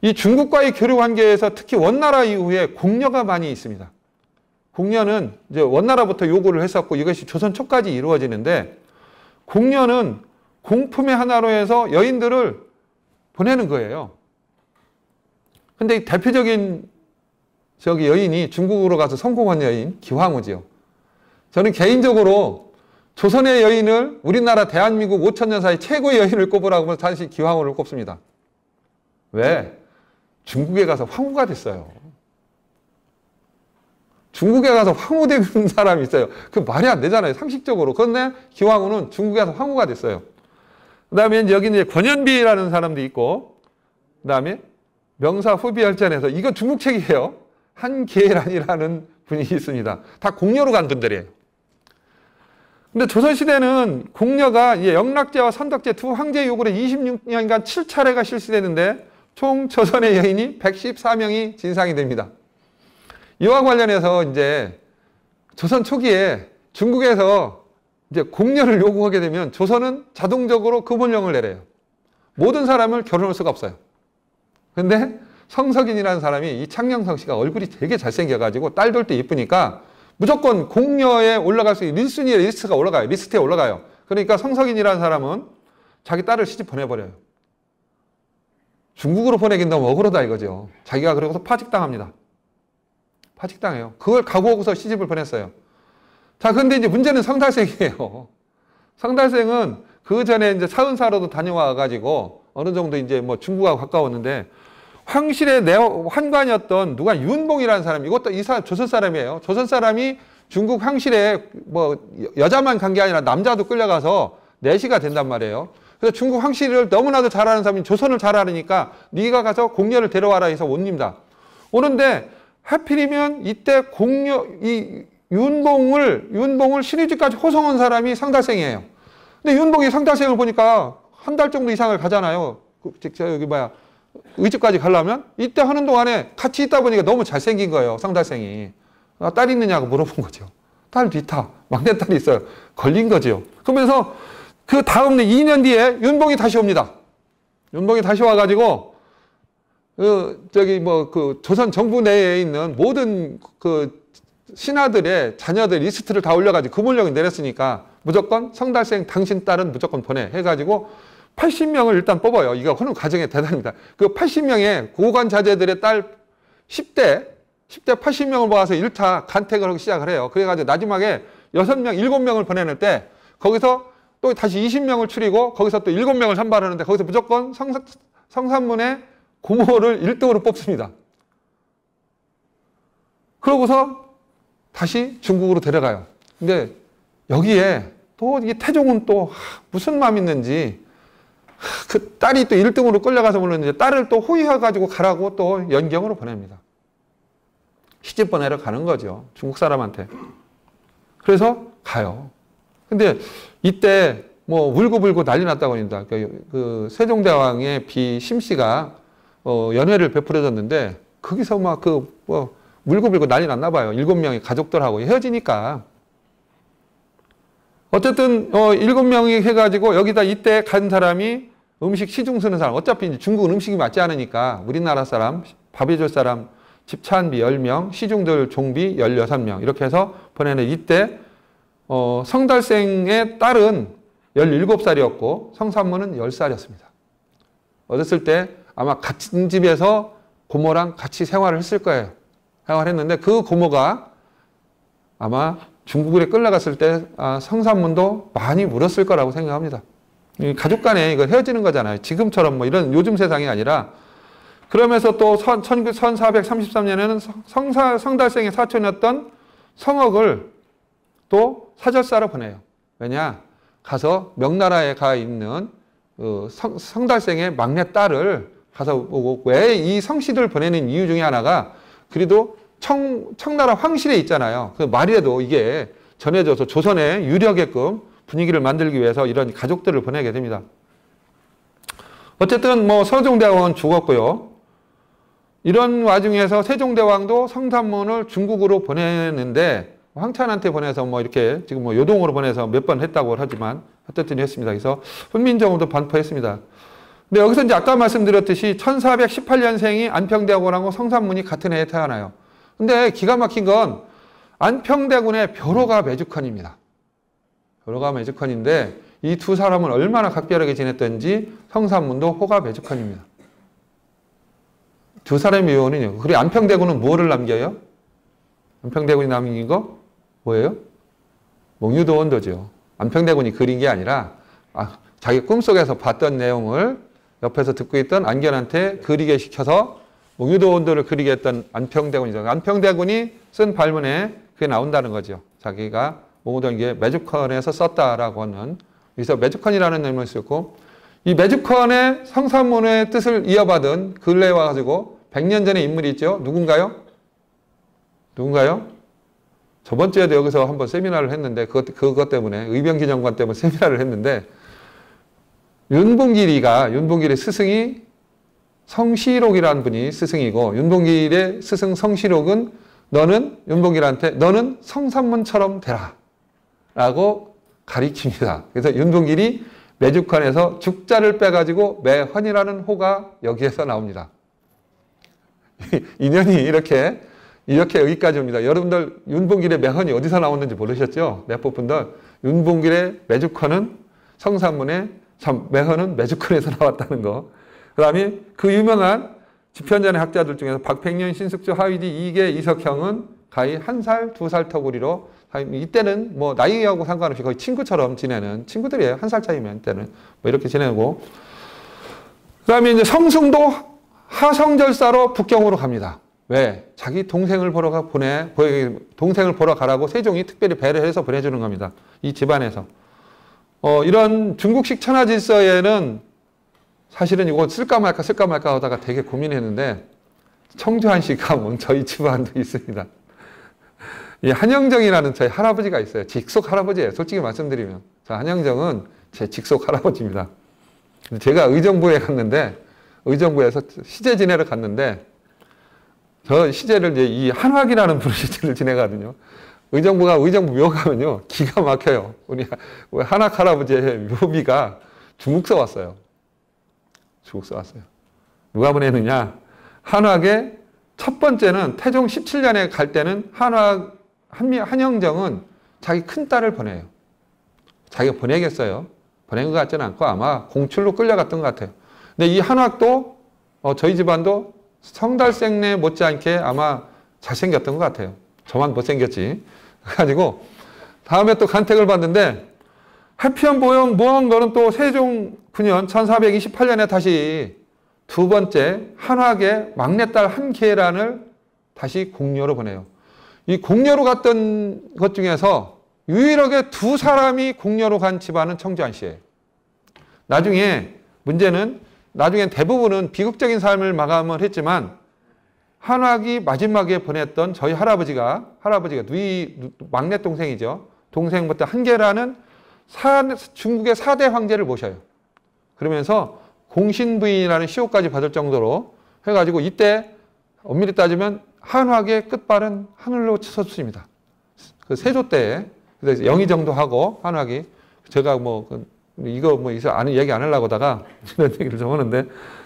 이 중국과의 교류 관계에서 특히 원나라 이후에 공려가 많이 있습니다. 공려는 이제 원나라부터 요구를 했었고, 이것이 조선 초까지 이루어지는데, 공려는 공품의 하나로 해서 여인들을 보내는 거예요. 근데 대표적인 여인이 중국으로 가서 성공한 여인, 기황후지요. 저는 개인적으로 조선의 여인을 우리나라 대한민국 5천년 사이 최고의 여인을 꼽으라고 하면 다시 기황후를 꼽습니다. 왜? 중국에 가서 황후가 됐어요. 중국에 가서 황후 된 사람이 있어요. 그 말이 안 되잖아요, 상식적으로. 그런데 기황후는 중국에 가서 황후가 됐어요. 그 다음에 여기 이제 권현비라는 사람도 있고, 그 다음에 명사 후비열전에서, 이거 중국 책이에요. 한계란이라는 분이 있습니다. 다 공려로 간 분들이에요. 근데 조선시대는 공려가 영락제와 선덕제 두 황제 요구로 26년간 7차례가 실시되는데, 총 조선의 여인이 114명이 진상이 됩니다. 이와 관련해서 이제 조선 초기에 중국에서 이제 공려를 요구하게 되면 조선은 자동적으로 금원령을 내려요. 모든 사람을 결혼할 수가 없어요. 근데 성석인이라는 사람이, 이 창녕성 씨가 얼굴이 되게 잘생겨가지고 딸들도 예쁘니까 무조건 공려에 올라갈 수 있는 1순위의 리스트가 올라가요. 리스트에 올라가요. 그러니까 성석인이라는 사람은 자기 딸을 시집 보내버려요. 중국으로 보내긴다면 억울하다 이거죠. 자기가 그러고서 파직당합니다. 파직당해요. 그걸 각오하고서 시집을 보냈어요. 자, 근데 이제 문제는 성달생이에요. 성달생은 그 전에 이제 사은사로도 다녀와가지고 어느 정도 이제 뭐 중국하고 가까웠는데, 황실의 환관이었던 누가 윤봉이라는 사람, 이것도 이 사람 조선 사람이에요. 조선 사람이 중국 황실에 뭐 여자만 간 게 아니라 남자도 끌려가서 내시가 된단 말이에요. 그래서 중국 황실을 너무나도 잘 아는 사람이 조선을 잘 아니까 네가 가서 공려를 데려와라 해서 옵니다. 오는데 하필이면 이때 이 윤봉을 신의주까지 호송한 사람이 성달생이에요. 근데 윤봉이 성달생을 보니까 한 달 정도 이상을 가잖아요. 의집까지 가려면. 이때 하는 동안에 같이 있다 보니까 너무 잘생긴 거예요, 성달생이. 딸 있느냐고 물어본 거죠. 딸 뒤타, 막내딸이 있어요. 걸린 거죠. 그러면서 그 다음 2년 뒤에 윤봉이 다시 옵니다. 윤봉이 다시 와가지고 조선 정부 내에 있는 모든 그 신하들의 자녀들 리스트를 다 올려가지고 구물령이 내렸으니까 무조건 성달생 당신 딸은 무조건 보내 해가지고 80명을 일단 뽑아요. 이거 하는 과정이 대단합니다. 그 80명의 고관 자제들의 딸 10대 80명을 모아서 1차 간택을 하기 시작을 해요. 그래가지고 마지막에 6명, 7명을 보내는 때 거기서 또 다시 20명을 추리고 거기서 또 7명을 선발하는데 거기서 무조건 성산문의 고모를 1등으로 뽑습니다. 그러고서 다시 중국으로 데려가요. 근데 여기에 또 이 태종은 또 무슨 마음이 있는지 그 딸이 또 1등으로 끌려가서 물론 딸을 또 호위해가지고 가라고 또 연경으로 보냅니다. 시집 보내러 가는 거죠. 중국 사람한테. 그래서 가요. 근데 이때 뭐 울고불고 난리 났다고 합니다. 그 세종대왕의 비 심씨가 연회를 베풀어줬는데 거기서 막 울고불고 난리 났나 봐요. 7명의 가족들하고 헤어지니까. 어쨌든 7명이 해가지고 여기다 이때 간 사람이 음식 시중 쓰는 사람. 어차피 이제 중국은 음식이 맞지 않으니까 우리나라 사람, 밥해줄 사람 집차한비 10명, 시중들 종비 16명 이렇게 해서 보내는 이때 성달생의 딸은 17살이었고 성산문은 10살이었습니다. 어렸을 때 아마 같은 집에서 고모랑 같이 생활을 했을 거예요. 생활했는데 그 고모가 아마 중국에 끌려갔을 때 성산문도 많이 물었을 거라고 생각합니다. 가족 간에 이거 헤어지는 거잖아요. 지금처럼 뭐 이런 요즘 세상이 아니라. 그러면서 또 1433년에는 성달생의 사촌이었던 성억을 또 사절사로 보내요. 왜냐? 가서 명나라에 가 있는 성달생의 막내 딸을 가서 오고, 왜 이 성씨를 보내는 이유 중에 하나가 그래도 청나라 황실에 있잖아요. 그 말이라도 이게 전해져서 조선에 유리하게끔 분위기를 만들기 위해서 이런 가족들을 보내게 됩니다. 어쨌든 뭐 세종대왕은 죽었고요. 이런 와중에서 세종대왕도 성산문을 중국으로 보내는데 황찬한테 보내서 뭐 이렇게 지금 뭐 요동으로 보내서 몇 번 했다고 하지만 어쨌든 했습니다. 그래서 훈민정음도 반포했습니다. 근데 여기서 이제 아까 말씀드렸듯이 1418년생이 안평대군하고 성산문이 같은 해에 태어나요. 근데 기가 막힌 건 안평대군의 벼로가 매주컨입니다. 벼로가 매주컨인데 이 두 사람은 얼마나 각별하게 지냈던지 성산문도 호가 매주컨입니다. 두 사람의 요원은요. 그리고 안평대군은 뭐를 남겨요? 안평대군이 남긴 거 뭐예요? 몽유도원도죠. 안평대군이 그린 게 아니라 자기 꿈속에서 봤던 내용을 옆에서 듣고 있던 안견한테 그리게 시켜서 몽유도원도를 그리게 했던 안평대군이죠. 안평대군이 쓴 발문에 그게 나온다는 거죠. 자기가 몽유도원기에 매주컨에서 썼다라고 하는. 그래서 매주컨이라는 놈을 쓰고 이 매주컨의 성산문의 뜻을 이어받은 근래에 와가지고 100년 전의 인물이 있죠. 누군가요? 저번 주에도 여기서 한번 세미나를 했는데 그것 때문에 의병기념관 때문에 세미나를 했는데 윤봉길의 스승이 성시록이라는 분이 스승이고 윤봉길의 스승 성시록은 윤봉길한테 너는 성산문처럼 되라 라고 가리킵니다. 그래서 윤봉길이 매주컨에서 죽자를 빼가지고 매헌이라는 호가 여기에서 나옵니다. 인연이 이렇게 여기까지 옵니다. 여러분들 윤봉길의 매헌이 어디서 나왔는지 모르셨죠? 내포분들 윤봉길의 매주컨은 성산문에 매헌은 매주컨에서 나왔다는 거. 그 다음에 그 유명한 집현전의 학자들 중에서 박팽년, 신숙주, 하위디, 이계, 이석형은 가히 1살, 2살 터구리로 이때는 뭐 나이하고 상관없이 거의 친구처럼 지내는 친구들이에요. 1살 차이면 이때는 뭐 이렇게 지내고. 그 다음에 이제 성승도 하성절사로 북경으로 갑니다. 왜? 자기 동생을 동생을 보러 가라고 세종이 특별히 배려해서 보내주는 겁니다. 이 집안에서. 이런 중국식 천하질서에는 사실은 이거 쓸까 말까 하다가 되게 고민했는데 청주한 씨 가면 저희 집안도 있습니다. 이 한영정이라는 저희 할아버지가 있어요. 직속 할아버지예요. 솔직히 말씀드리면. 저 한영정은 제 직속 할아버지입니다. 제가 의정부에 갔는데 의정부에서 시제 지내러 갔는데 저 시제를 이제 이 한화기라는 부르 시제를 지내거든요. 의정부 묘 가면요. 기가 막혀요. 우리 한학 할아버지의 묘비가 중국서 왔어요. 누가 보내느냐? 한화의 첫 번째는 태종 17년에 갈 때는 한영정은 자기 큰딸을 보내요. 자기가 보내겠어요. 보낸 것 같지는 않고 아마 공출로 끌려갔던 것 같아요. 근데 이 한학도 저희 집안도 성달생네 못지않게 아마 잘생겼던 것 같아요. 저만 못생겼지. 그래가지고 다음에 또 간택을 받는데 해피한 모형 거는 또 세종 9년 1428년에 다시 두 번째 한학의 막내딸 한계란을 다시 공료로 보내요. 이 공료로 갔던 것 중에서 유일하게 두 사람이 공료로 간 집안은 청주안씨예요. 나중에 문제는 나중엔 대부분은 비극적인 삶을 마감을 했지만 한학이 마지막에 보냈던 저희 할아버지가 막내 동생이죠. 동생부터 한계라는 중국의 4대 황제를 모셔요. 그러면서 공신부인이라는 시호까지 받을 정도로 해가지고 이때 엄밀히 따지면 한학의 끝발은 하늘로 솟습니다. 그 세조 때에 그래서 영의 정도 하고 한학이 제가 아는 얘기 안 하려고 하다가 이런 얘기를 좀 하는데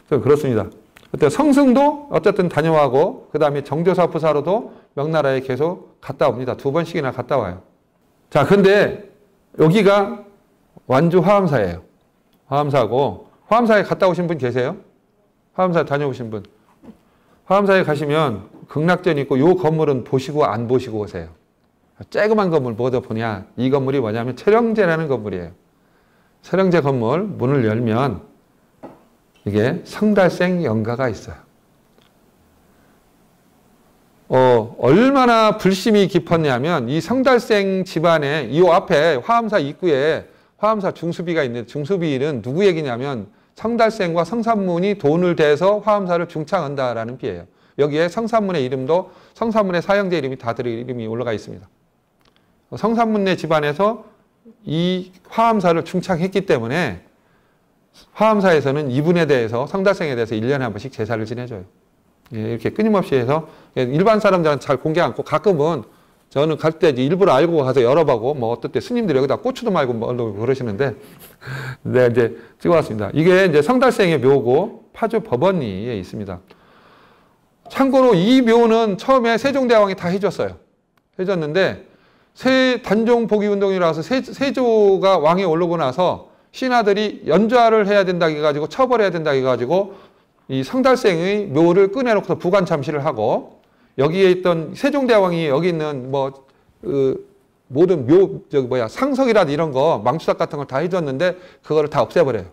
좀 그렇습니다. 그때 성승도 어쨌든 다녀와고 그 다음에 정조사 부사로도 명나라에 계속 갔다 옵니다. 2번씩이나 갔다 와요. 자, 근데 여기가 완주 화엄사예요. 화엄사고 화엄사에 갔다 오신 분 계세요? 화엄사에 다녀오신 분. 화엄사에 가시면 극락전이 있고 이 건물은 보시고 안 보시고 오세요. 쬐그만 건물 뭐더 보냐. 이 건물이 뭐냐면 철영제라는 건물이에요. 철영제 건물 문을 열면 이게 성달생 영가가 있어요. 얼마나 불심이 깊었냐면 이 성달생 집안에 이 앞에 화엄사 입구에 화엄사 중수비가 있는데 중수비는 누구 얘기냐면 성달생과 성산문이 돈을 대서 화엄사를 중창한다라는 비예요. 여기에 성산문의 이름도 성산문의 사형제 이름이 다들 이름이 올라가 있습니다. 성산문네 집안에서 이 화엄사를 중창했기 때문에 화엄사에서는 이분에 대해서 성달생에 대해서 1년에 한 번씩 제사를 지내줘요. 이렇게 끊임없이 해서 일반 사람들은 잘 공개 않고 가끔은 저는 갈 때 일부러 알고 가서 열어보고 뭐 어떨 때 스님들이 여기다 고추도 말고 뭐 그러시는데 네, 이제 찍어왔습니다. 이게 이제 성달생의 묘고 파주 법원리에 있습니다. 참고로 이 묘는 처음에 세종대왕이 다 해줬어요. 해줬는데 단종 복위운동이라서 세조가 왕에 오르고 나서 신하들이 연좌를 해야 된다 해가지고 처벌해야 된다 해가지고 이 성달생의 묘를 꺼내놓고서 부관 참시를 하고 여기에 있던 세종대왕이 여기 있는 모든 상석이라든지 이런 거 망수작 같은 걸 다 해줬는데 그거를 다 없애버려요.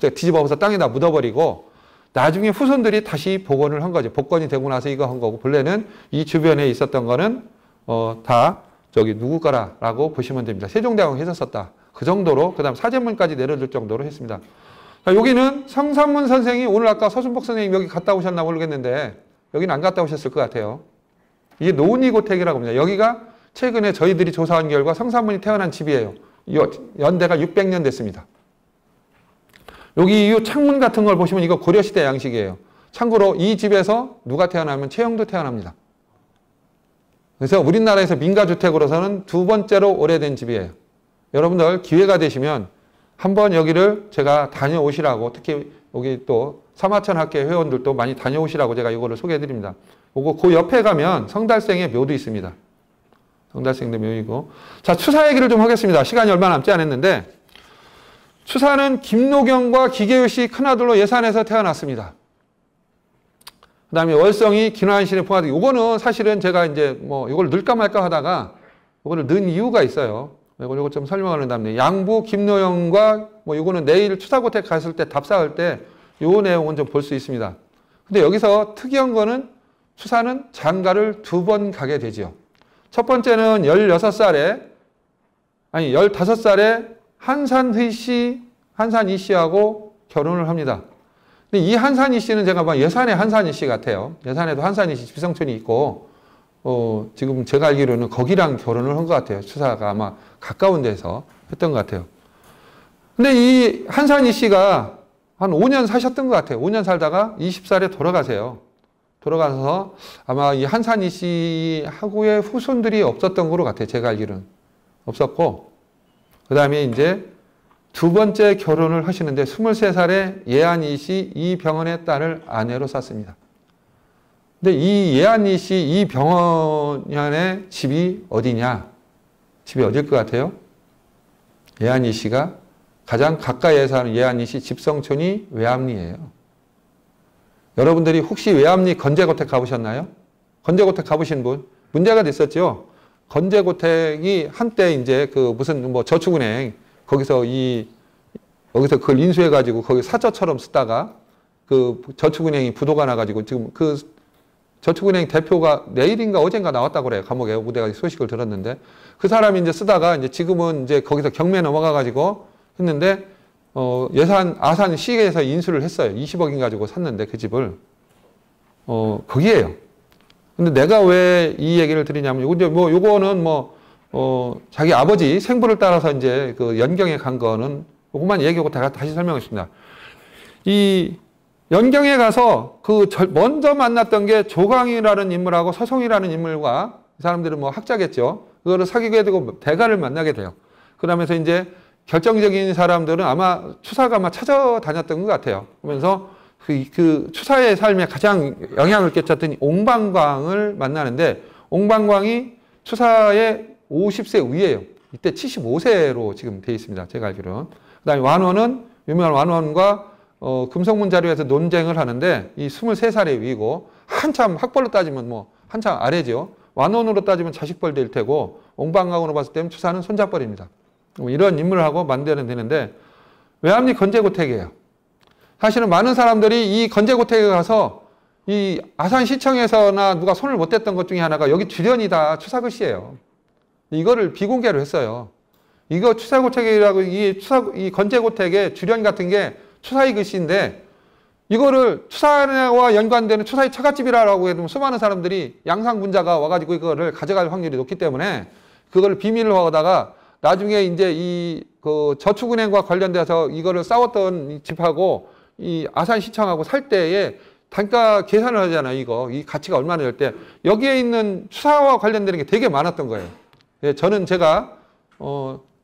뒤집어 엎어서 땅에다 묻어버리고 나중에 후손들이 다시 복원을 한 거죠. 복권이 되고 나서 이거 한 거고 본래는 이 주변에 있었던 거는 다 누구 거라라고 보시면 됩니다. 세종대왕이 해줬었다. 그 정도로 그 다음 사제문까지 내려줄 정도로 했습니다. 자, 여기는 성산문 선생이 오늘 아까 서순복 선생님 여기 갔다 오셨나 모르겠는데 여기는 안 갔다 오셨을 것 같아요. 이게 노은이고택이라고 합니다. 여기가 최근에 저희들이 조사한 결과 성산문이 태어난 집이에요. 연대가 600년 됐습니다. 여기 이 창문 같은 걸 보시면 이거 고려시대 양식이에요. 참고로 이 집에서 누가 태어나면 최영도 태어납니다. 그래서 우리나라에서 민가주택으로서는 두 번째로 오래된 집이에요. 여러분들 기회가 되시면 한번 여기를 제가 다녀오시라고 특히 여기 또 사마천 학회 회원들도 많이 다녀오시라고 제가 이거를 소개해 드립니다. 그 옆에 가면 성달생의 묘도 있습니다. 성달생의 묘이고. 자, 추사 얘기를 좀 하겠습니다. 시간이 얼마 남지 않았는데 추사는 김노경과 기계유씨 큰아들로 예산에서 태어났습니다. 그 다음에 월성이 김환신의 풍화득. 요거는 사실은 제가 이제 이걸 넣을까 말까 하다가 이거를 넣은 이유가 있어요. 이거 좀 설명하는 다음에 양부 김노영과 요거는 내일 추사고택 갔을 때 답사할 때 요 내용은 좀 볼 수 있습니다. 근데 여기서 특이한 거는 추사는 장가를 2번 가게 되지요. 첫 번째는 15살에 한산이 씨하고 결혼을 합니다. 근데 이 한산이 씨는 제가 예산의 한산이 씨 같아요. 예산에도 한산이 씨 지성촌이 있고, 지금 제가 알기로는 거기랑 결혼을 한 것 같아요. 추사가 아마 가까운 데서 했던 것 같아요. 근데 이 한산이 씨가 한 5년 사셨던 것 같아요. 5년 살다가 20살에 돌아가세요. 돌아가서 아마 이 한산이 씨하고의 후손들이 없었던 거로 같아요. 제가 알기로는. 없었고, 그 다음에 이제 두 번째 결혼을 하시는데 23살에 예한이 씨 이병헌의 딸을 아내로 쌌습니다. 근데 이 예한이 씨, 이 병원의 집이 어디냐? 집이 어딜 것 같아요? 예한이 씨가 가장 가까이에 사는 예한이 씨 집성촌이 외암리예요. 여러분들이 혹시 외암리 건재고택 가보셨나요? 건재고택 가보신 분? 문제가 됐었죠. 건재고택이 한때 이제 그 무슨 뭐 저축은행 거기서 여기서 그걸 인수해가지고 거기 사저처럼 쓰다가 그 저축은행이 부도가 나가지고 지금 그 저축은행 대표가 내일인가 어젠가 나왔다고 그래요. 감옥에 내가 소식을 들었는데 그 사람이 이제 쓰다가 이제 지금은 이제 거기서 경매 넘어가가지고 했는데 아산 시에서 인수를 했어요. 20억인 가지고 샀는데 그 집을 거기에요. 근데 내가 왜 이 얘기를 드리냐면 이제 뭐 요거는 자기 아버지 생부를 따라서 이제 그 연경에 간 거는 요것만 얘기하고 다시 설명하겠습니다. 이 연경에 가서 먼저 만났던 게 조광이라는 인물하고 서송이라는 인물과 이 사람들은 뭐 학자겠죠. 그거를 사귀게 되고 대가를 만나게 돼요. 그러면서 이제 결정적인 사람들은 아마 추사가 아마 찾아다녔던 것 같아요. 그러면서 그 추사의 삶에 가장 영향을 끼쳤던 옹방광을 만나는데 옹방광이 추사의 50세 위에요. 이때 75세로 지금 돼 있습니다. 제가 알기로는. 그다음에 완원은 유명한 완원과 금속문 자료에서 논쟁을 하는데 이 23살의 위고 한참 학벌로 따지면 뭐 한참 아래죠. 완원으로 따지면 자식벌 될 테고 옹방광으로 봤을 때는 추사는 손자뻘입니다. 이런 인물하고 만들어야 되는데 외암리 건재고택이에요. 사실은 많은 사람들이 이 건재고택에 가서 이 아산시청에서나 누가 손을 못 댔던 것 중에 하나가 여기 주련이다 추사 글씨예요. 이거를 비공개로 했어요. 이거 추사고택이라고 이 건재고택의 주련 같은 게 추사의 글씨인데 이거를 추사와 연관되는 추사의 처갓집이라고 해도 수많은 사람들이 양상분자가 와가지고 이거를 가져갈 확률이 높기 때문에 그걸 비밀로 하다가 나중에 이제 그 저축은행과 관련돼서 이거를 싸웠던 집하고 이 아산시청하고 살 때에 단가 계산을 하잖아요. 이 가치가 얼마나 될 때 여기에 있는 추사와 관련되는 게 되게 많았던 거예요. 예, 제가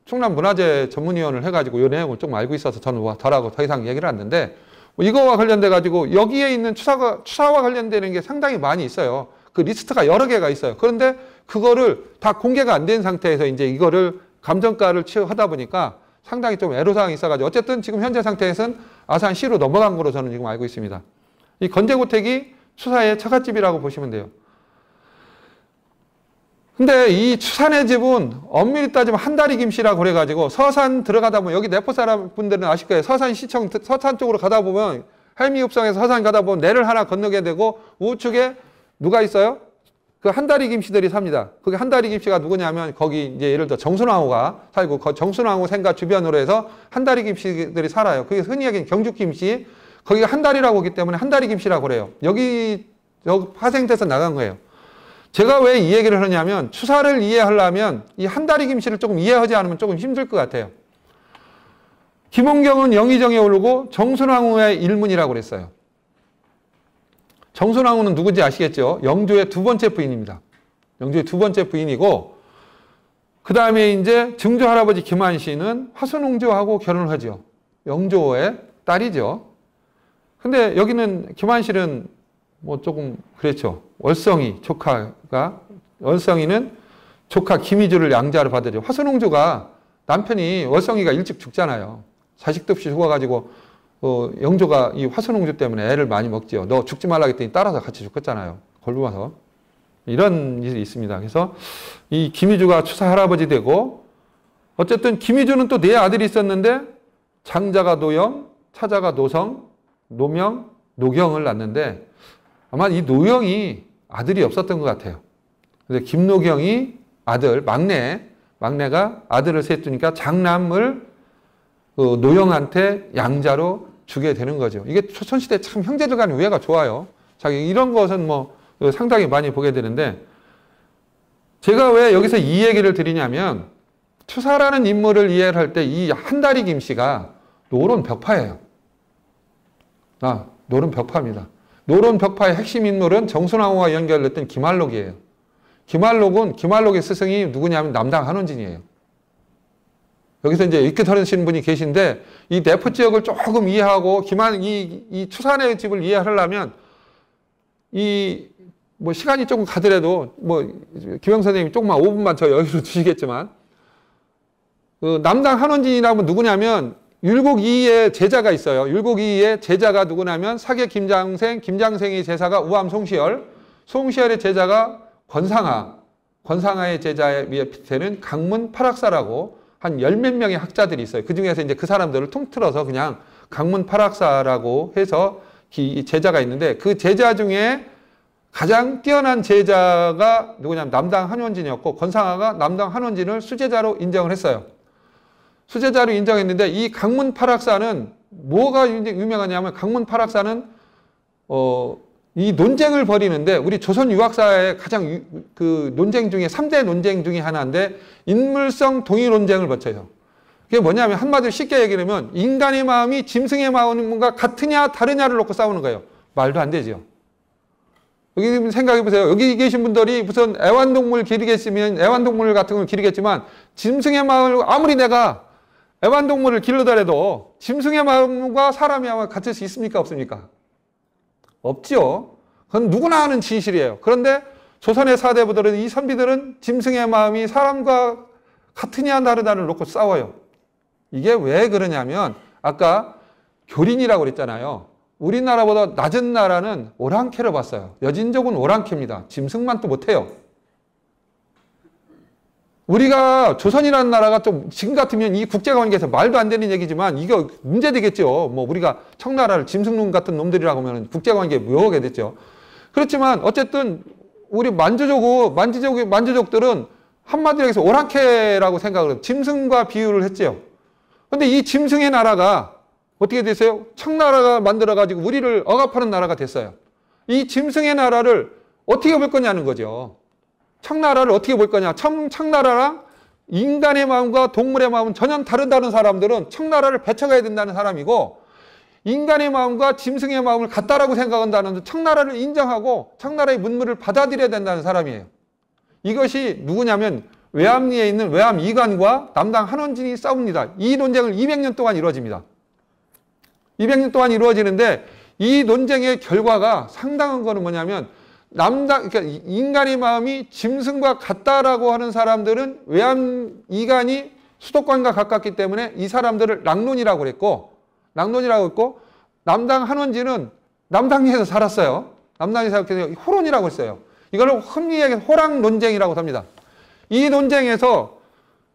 충남문화재 전문위원을 해가지고 이 내용을 좀 알고 있어서 저는 덜하고 더 이상 얘기를 안 하는데 이거와 관련돼 가지고 여기에 있는 추사와 관련되는 게 상당히 많이 있어요. 그 리스트가 여러 개가 있어요. 그런데 그거를 다 공개가 안 된 상태에서 이제 이거를 감정가를 하다 보니까 상당히 좀 애로사항이 있어가지고 어쨌든 지금 현재 상태에서는 아산시로 넘어간 거로 저는 지금 알고 있습니다. 이 건재고택이 추사의 처갓집이라고 보시면 돼요. 근데 이 추산의 집은 엄밀히 따지면 한다리 김씨라고 그래가지고 서산 들어가다 보면 여기 내포 사람 분들은 아실 거예요. 서산시청 서산 쪽으로 가다 보면 할미읍성에서 서산 가다 보면 내를 하나 건너게 되고 우측에 누가 있어요? 그 한다리 김씨들이 삽니다. 그게 한다리 김씨가 누구냐면 거기 이제 예를 들어 정순왕후가 살고 그 정순왕후 생가 주변으로 해서 한다리 김씨들이 살아요. 그게 흔히 얘기하는 경주 김씨. 거기가 한다리라고 하기 때문에 한다리 김씨라고 그래요. 여기 파생돼서 나간 거예요. 제가 왜 이 얘기를 하냐면 추사를 이해하려면 이 한다리 김씨를 조금 이해하지 않으면 조금 힘들 것 같아요. 김원경은 영의정에 오르고 정순왕후의 일문이라고 그랬어요. 정순왕후는 누군지 아시겠죠? 영조의 두 번째 부인입니다. 영조의 두 번째 부인이고 그 다음에 이제 증조 할아버지 김한씨는 화순옹조하고 결혼을 하죠. 영조의 딸이죠. 근데 여기는 김한씨는 뭐 조금 그랬죠. 월성이 조카가 월성이는 조카 김희주를 양자로 받으죠. 화순옹조가 남편이 월성이가 일찍 죽잖아요. 자식도 없이 죽어가지고 영조가 이 화순옹조 때문에 애를 많이 먹지요. 너 죽지 말라 했더니 따라서 같이 죽었잖아요. 골룸와서. 이런 일이 있습니다. 그래서 이 김희주가 추사 할아버지 되고 어쨌든 김희주는 또 네 아들이 있었는데 장자가 노영, 차자가 노성, 노명, 노경을 낳는데 아마 이 노영이 아들이 없었던 것 같아요. 그래서 김노경이 아들, 막내가 아들을 셋 두니까 장남을 노영한테 양자로 주게 되는 거죠. 이게 조선시대 참 형제들 간의 우애가 좋아요. 자기 이런 것은 뭐 상당히 많이 보게 되는데 제가 왜 여기서 이 얘기를 드리냐면 추사라는 인물을 이해를 할 때 이 한다리 김씨가 노론벽파예요. 노론벽파입니다. 노론벽파의 핵심 인물은 정순왕후와 연결됐던 김한록이에요. 김한록의 스승이 누구냐면 남당 한원진이에요. 여기서 이제 이렇게 들으시는 분이 계신데 이 내포 지역을 조금 이해하고 이 추산의 집을 이해하려면 이 뭐 시간이 조금 가더라도 뭐 김영 선생님이 조금만 5분만 저 여유를 주시겠지만 그 남당 한원진이라면 누구냐면 율곡이의 제자가 있어요. 율곡이의 제자가 누구냐면 사계 김장생, 김장생의 제사가 우암 송시열, 송시열의 제자가 권상하, 권상하의 제자의 밑에는 강문 파락사라고 한 열 몇 명의 학자들이 있어요. 그 중에서 이제 그 사람들을 통틀어서 그냥 강문 파락사라고 해서 제자가 있는데 그 제자 중에 가장 뛰어난 제자가 누구냐면 남당 한원진이었고 권상하가 남당 한원진을 수제자로 인정을 했어요. 수제자로 인정했는데 이 강문 파락사는 뭐가 유명하냐면 강문 파락사는 이 논쟁을 벌이는데 우리 조선 유학사의 가장 그 논쟁 중에 3대 논쟁 중에 하나인데 인물성 동의 논쟁을 거쳐요. 그게 뭐냐면 한마디로 쉽게 얘기하면 인간의 마음이 짐승의 마음과 같으냐 다르냐를 놓고 싸우는 거예요. 말도 안 되죠. 여기 생각해 보세요. 여기 계신 분들이 무슨 애완동물 기르겠으면 애완동물 같은 걸 기르겠지만 짐승의 마음을 아무리 내가 애완동물을 기르더라도 짐승의 마음과 사람의 마음이 같을 수 있습니까? 없습니까? 없죠. 그건 누구나 아는 진실이에요. 그런데 조선의 사대부들은 이 선비들은 짐승의 마음이 사람과 같으냐 다르냐를 놓고 싸워요. 이게 왜 그러냐면 아까 교린이라고 그랬잖아요. 우리나라보다 낮은 나라는 오랑캐로 봤어요. 여진족은 오랑캐입니다. 짐승만 또 못해요. 우리가 조선이라는 나라가 좀 지금 같으면 이 국제관계에서 말도 안 되는 얘기지만 이거 문제되겠죠. 뭐 우리가 청나라를 짐승놈 같은 놈들이라고 하면 국제관계에 묘하게 됐죠. 그렇지만 어쨌든 우리 만주족들은 한마디로 해서 오랑캐라고 생각을 해요. 짐승과 비유를 했죠. 근데 이 짐승의 나라가 어떻게 됐어요? 청나라가 만들어가지고 우리를 억압하는 나라가 됐어요. 이 짐승의 나라를 어떻게 볼 거냐는 거죠. 청나라를 어떻게 볼 거냐. 청나라랑 인간의 마음과 동물의 마음은 전혀 다르다는 사람들은 청나라를 배척해야 된다는 사람이고 인간의 마음과 짐승의 마음을 같다라고 생각한다는 청나라를 인정하고 청나라의 문물을 받아들여야 된다는 사람이에요. 이것이 누구냐면 외암리에 있는 외암 이관과 남당 한원진이 싸웁니다. 이 논쟁을 200년 동안 이루어집니다. 200년 동안 이루어지는데 이 논쟁의 결과가 상당한 거는 뭐냐면 그러니까 인간의 마음이 짐승과 같다라고 하는 사람들은 외암 이관이 수도권과 가깝기 때문에 이 사람들을 락론이라고 했고 남당 한원진은 남당리에서 살았어요. 남당리에서 살았기 호론이라고 했어요. 이걸 흔히 얘기해서 호랑 논쟁이라고 합니다. 이 논쟁에서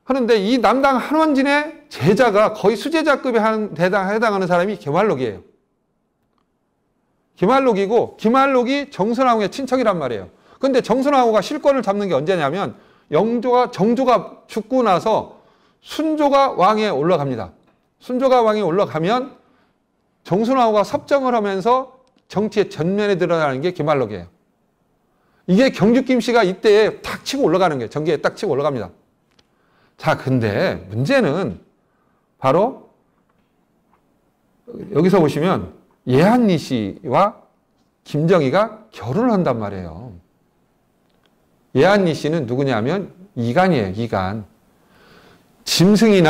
하는데 이 남당 한원진의 제자가 거의 수제자급에 해당하는 사람이 김활록이에요. 김활록이고 김활록이 정선왕후의 친척이란 말이에요. 그런데 정선왕후가 실권을 잡는 게 언제냐면 정조가 죽고 나서 순조가 왕에 올라갑니다. 순조가 왕에 올라가면 정선왕후가 섭정을 하면서 정치의 전면에 드러나는 게 김활록이에요. 이게 경주김 씨가 이때에 탁 치고 올라가는 거예요. 전기에 딱 치고 올라갑니다. 자, 근데 문제는 바로 여기서 보시면 예한리 씨와 김정희가 결혼을 한단 말이에요. 예한리 씨는 누구냐면 이간이에요. 이간. 짐승의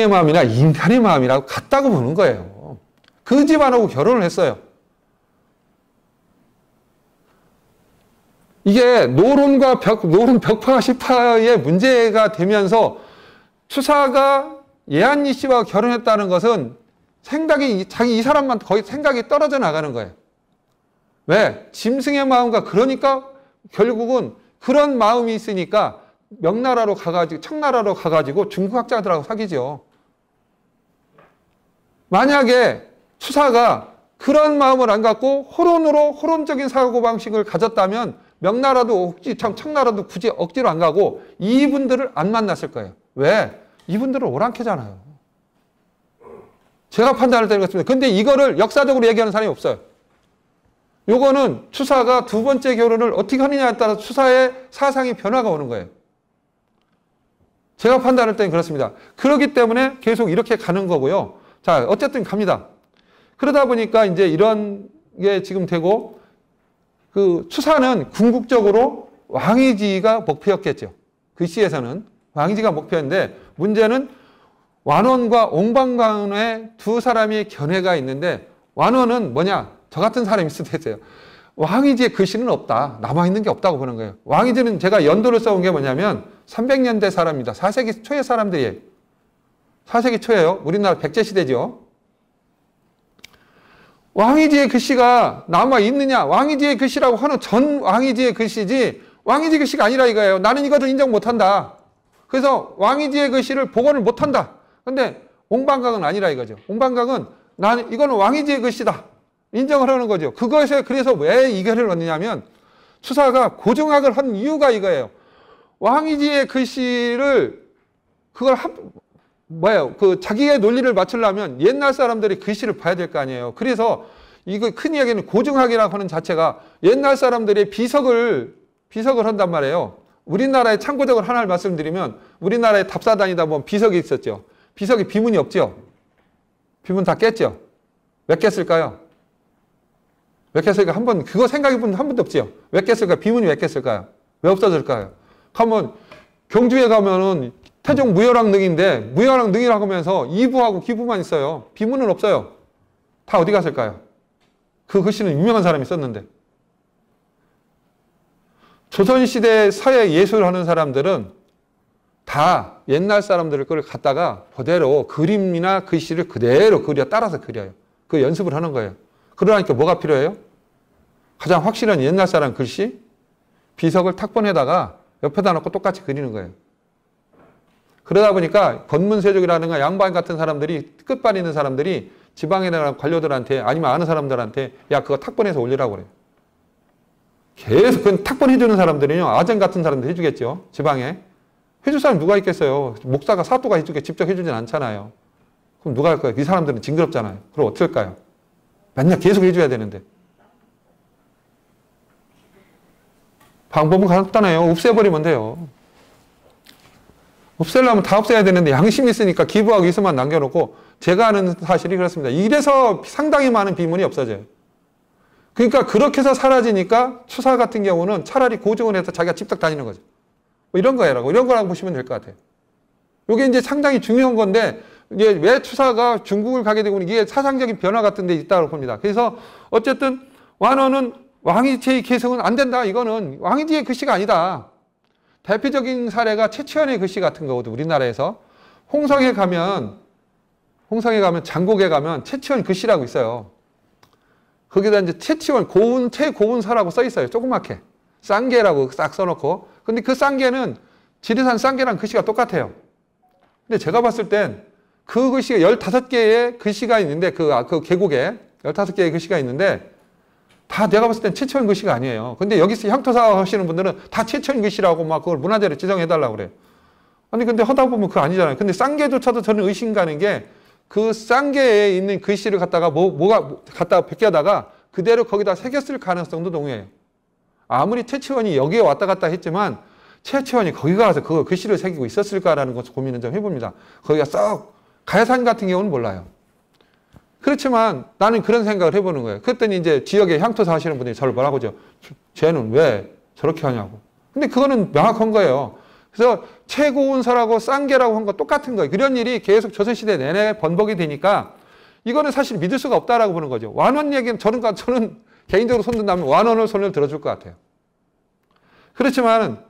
마음이나 인간의 마음이라고 같다고 보는 거예요. 그 집안하고 결혼을 했어요. 이게 노론 벽파 시파의 문제가 되면서 추사가 예한리 씨와 결혼했다는 것은 이 사람만 거의 생각이 떨어져 나가는 거예요. 왜? 짐승의 마음과 그러니까 결국은 그런 마음이 있으니까 명나라로 가가지고 청나라로 가가지고 중국 학자들하고 사귀죠. 만약에 추사가 그런 마음을 안 갖고 호론적인 사고방식을 가졌다면 명나라도 청나라도 굳이 억지로 안 가고 이분들을 안 만났을 거예요. 왜? 이분들은 오랑캐잖아요. 제가 판단할 때는 그렇습니다. 근데 이거를 역사적으로 얘기하는 사람이 없어요. 요거는 추사가 두 번째 결혼을 어떻게 하느냐에 따라서 추사의 사상의 변화가 오는 거예요. 제가 판단할 때는 그렇습니다. 그렇기 때문에 계속 이렇게 가는 거고요. 자, 어쨌든 갑니다. 그러다 보니까 이제 이런 게 지금 되고 그 추사는 궁극적으로 왕위지가 목표였겠죠. 그 시에서는 왕위지가 목표인데 문제는 완원과 옹방간의 두 사람의 견해가 있는데 완원은 뭐냐? 저 같은 사람이 있을 때 했어요. 왕이지의 글씨는 없다. 남아있는 게 없다고 보는 거예요. 왕이지는 제가 연도를 써온 게 뭐냐면 300년대 사람입니다. 4세기 초의 사람들이에요. 4세기 초예요. 우리나라 백제시대죠. 왕이지의 글씨가 남아있느냐? 왕이지의 글씨라고 하는 전 왕이지의 글씨지 왕이지 글씨가 아니라 이거예요. 나는 이것을 인정 못한다. 그래서 왕이지의 글씨를 복원을 못한다. 근데 옹방강은 아니라 이거죠. 옹방강은 나는 이거는 왕이지의 글씨다. 인정을 하는 거죠. 그것에 그래서 왜 이거를 넣느냐면 추사가 고증학을 한 이유가 이거예요. 왕이지의 글씨를 그걸 그 자기의 논리를 맞추려면 옛날 사람들이 글씨를 봐야 될 거 아니에요. 그래서 이거 큰 이야기는 고증학이라고 하는 자체가 옛날 사람들의 비석을 한단 말이에요. 우리나라의 참고적으로 하나를 말씀드리면 우리나라에 답사 다니다 보면 비석이 있었죠. 비석에 비문이 없죠. 비문 다 깼죠. 왜 깼을까요? 왜 깼을까? 그거 생각해본 한 번도 없죠. 왜 깼을까요? 비문이 왜 깼을까요? 왜 없어질까요? 가면 경주에 가면은 태종 무열왕 능인데 무열왕 능이라고 하면서 이부하고 기부만 있어요. 비문은 없어요. 다 어디 갔을까요? 그 글씨는 유명한 사람이 썼는데. 조선시대 서예 예술을 하는 사람들은 다 옛날 사람들을 걸 갖다가 그대로 그림이나 글씨를 그대로 따라서 그려요. 그 연습을 하는 거예요. 그러니까 뭐가 필요해요? 가장 확실한 옛날 사람 글씨, 비석을 탁본에다가 옆에다 놓고 똑같이 그리는 거예요. 그러다 보니까 권문세족이라든가 양반 같은 사람들이 끝발 있는 사람들이 지방에 나가는 관료들한테 아니면 아는 사람들한테 야 그거 탁본해서 올리라고 그래요. 계속 그 탁본 해주는 사람들은요 아전 같은 사람들 해주겠죠. 지방에. 해줄 사람 누가 있겠어요. 목사가 사또가 해주게 직접 해주진 않잖아요. 그럼 누가 할까요? 이 사람들은 징그럽잖아요. 그럼 어떨까요? 맨날 계속 해줘야 되는데. 방법은 간단해요. 없애버리면 돼요. 없애려면 다 없애야 되는데 양심이 있으니까 기부하고 있으면 남겨놓고 제가 아는 사실이 그렇습니다. 이래서 상당히 많은 비문이 없어져요. 그러니까 그렇게 해서 사라지니까 추사 같은 경우는 차라리 고증을 해서 자기가 직접 다니는 거죠. 뭐 이런 거라고 이런 거라고 보시면 될 것 같아요. 이게 이제 상당히 중요한 건데 이제 왜 추사가 중국을 가게 되고 이게 사상적인 변화 같은 데 있다고 봅니다. 그래서 어쨌든 완어는 왕이지의 개성은 안 된다. 이거는 왕이지의 글씨가 아니다. 대표적인 사례가 최치원의 글씨 같은 거거든. 우리나라에서 홍성에 가면 장곡에 가면 최치원 글씨라고 있어요. 거기다 이제 최치원 최고운서라고 써 있어요. 조그맣게 쌍계라고 싹 써놓고. 근데 그 쌍계는 지리산 쌍계랑 글씨가 똑같아요. 근데 제가 봤을 땐 그 글씨가 15개의 글씨가 있는데 그 계곡에 15개의 글씨가 있는데 다 내가 봤을 땐 최치원 글씨가 아니에요. 근데 여기서 향토사 하시는 분들은 다 최치원 글씨라고 막 그걸 문화재로 지정해달라고 그래요. 아니 근데 하다 보면 그거 아니잖아요. 근데 쌍계조차도 저는 의심 가는 게 그 쌍계에 있는 글씨를 갖다가 갖다가 베껴다가 그대로 거기다 새겼을 가능성도 동해요. 아무리 최치원이 여기에 왔다 갔다 했지만 최치원이 거기 가서 그 글씨를 새기고 있었을까라는 것을 고민을 좀 해봅니다. 거기가 썩 가야산 같은 경우는 몰라요. 그렇지만 나는 그런 생각을 해보는 거예요. 그랬더니 이제 지역에 향토사 하시는 분들이 저를 뭐라고 하죠. 쟤는 왜 저렇게 하냐고. 근데 그거는 명확한 거예요. 그래서 최고운서라고 쌍계라고 한 거 똑같은 거예요. 그런 일이 계속 조선시대 내내 번복이 되니까 이거는 사실 믿을 수가 없다라고 보는 거죠. 완원 얘기는 저는 개인적으로 손든다면 완원을 손을 들어줄 것 같아요. 그렇지만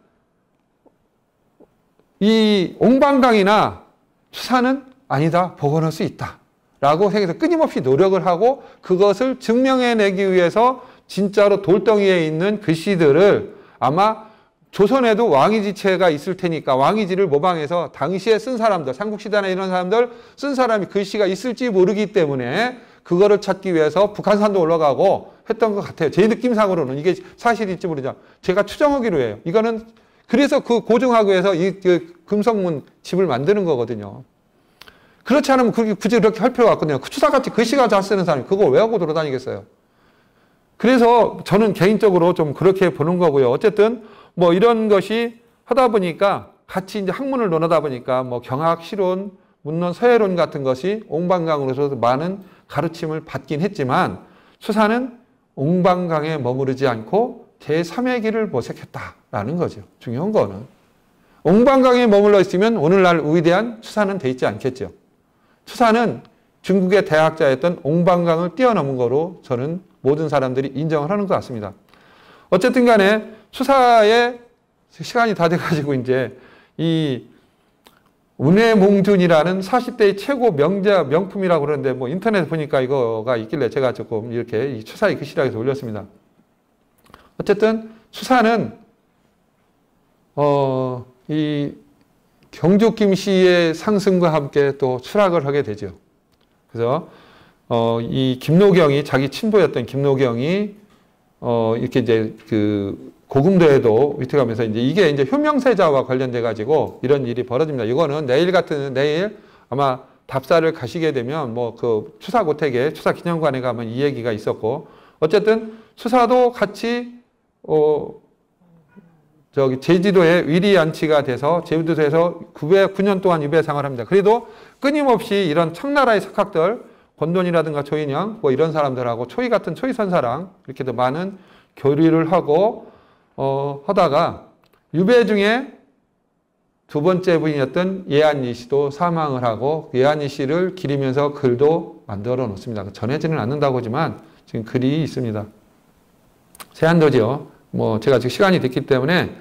이 옹방강이나 추사는 아니다. 복원할 수 있다. 라고 해서 끊임없이 노력을 하고 그것을 증명해내기 위해서 진짜로 돌덩이에 있는 글씨들을 아마 조선에도 왕이지체가 있을 테니까 왕이지를 모방해서 당시에 쓴 사람들, 삼국시대나 이런 사람들 쓴 사람이 글씨가 있을지 모르기 때문에 그거를 찾기 위해서 북한산도 올라가고 했던 것 같아요. 제 느낌상으로는 이게 사실일지 모르죠. 제가 추정하기로 해요. 이거는 그래서 그 고증하기 위해서 이 금성문 집을 만드는 거거든요. 그렇지 않으면 굳이 그렇게 할 필요가 없거든요. 추사같이 글씨가 잘 쓰는 사람이 그걸 왜 하고 돌아다니겠어요. 그래서 저는 개인적으로 좀 그렇게 보는 거고요. 어쨌든 뭐 이런 것이 하다 보니까 같이 이제 학문을 논하다 보니까 뭐 경학, 실론, 문론, 서예론 같은 것이 옹방강으로서 많은 가르침을 받긴 했지만 추사는 옹방강에 머무르지 않고 제3의 길을 모색했다라는 거죠. 중요한 거는. 옹방강에 머물러 있으면 오늘날 위대한 추사는 돼 있지 않겠죠. 추사는 중국의 대학자였던 옹방강을 뛰어넘은 거로 저는 모든 사람들이 인정을 하는 것 같습니다. 어쨌든 간에 추사의 시간이 다 돼가지고 이제 이 운해몽준이라는 40대의 최고 명품이라고 그러는데 뭐 인터넷에 보니까 이거가 있길래 제가 조금 이렇게 이 추사의 글씨라고 해서 올렸습니다. 어쨌든 추사는 이 경주 김씨의 상승과 함께 또 추락을 하게 되죠. 그래서 이 김노경이 자기 친부였던 김노경이 이렇게 이제 그 고금도에도 위태하면서 이제 이게 이제 효명세자와 관련돼 가지고 이런 일이 벌어집니다. 이거는 내일 아마 답사를 가시게 되면 뭐 그 추사고택에 추사기념관에 가면 이 얘기가 있었고 어쨌든 추사도 같이 저기 제주도에 위리안치가 돼서 제주도에서 9년 동안 유배생활을 합니다. 그래도 끊임없이 이런 청나라의 석학들 권돈이라든가 조인영 뭐 이런 사람들하고 초이 같은 초이선사랑 이렇게도 많은 교류를 하고 하다가 유배 중에 두 번째 부인이었던 예안리 씨도 사망을 하고 예안리 씨를 기리면서 글도 만들어 놓습니다. 전해지는 않는다고 하지만 지금 글이 있습니다. 세안도죠. 뭐 제가 지금 시간이 됐기 때문에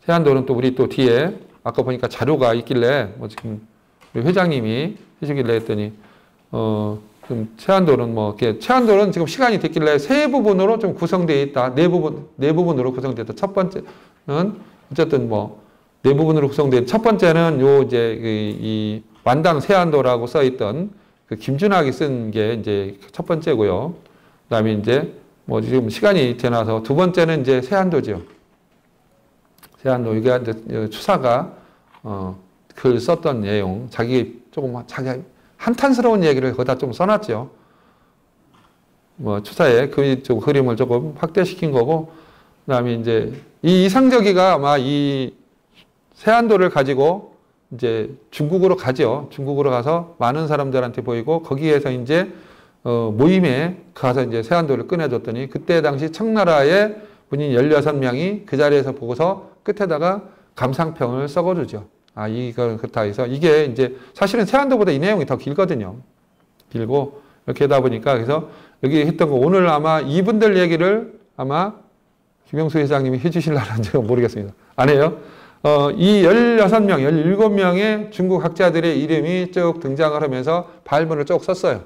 세안도는 또 우리 또 뒤에 아까 보니까 자료가 있길래 뭐 지금 우리 회장님이 해주길래 했더니 좀 세안도는 뭐 이렇게 세안도는 지금 시간이 됐길래 세 부분으로 좀 구성되어 있다. 네 부분으로 구성되어 있다. 첫 번째는 어쨌든 뭐 네 부분으로 구성된 첫 번째는 요 이제 이 완당 세안도라고 써 있던 그 김준학이 쓴 게 이제 첫 번째고요. 그다음에 이제 뭐 지금 시간이 지나서 두 번째는 이제 세안도죠. 세안도 이게 이제 추사가 글 썼던 내용 자기 한탄스러운 얘기를 거기다 좀 써놨죠. 뭐 추사의 그 그림을 조금 확대시킨 거고, 그다음에 이제 이 이상적이가 아마 이 세안도를 가지고 이제 중국으로 가죠. 중국으로 가서 많은 사람들한테 보이고 거기에서 이제 모임에 가서 이제 세안도를 꺼내줬더니 그때 당시 청나라의 군인 16명이 그 자리에서 보고서 끝에다가 감상평을 써거주죠. 아, 이걸 그렇다 해서 이게 이제 사실은 세안도보다 이 내용이 더 길거든요. 길고 이렇게 하다 보니까 그래서 여기 했던 거 오늘 아마 이분들 얘기를 아마 김영수 회장님이 해주실라는지 모르겠습니다. 안 해요? 이 16명, 17명의 중국 학자들의 이름이 쭉 등장을 하면서 발문을 쭉 썼어요.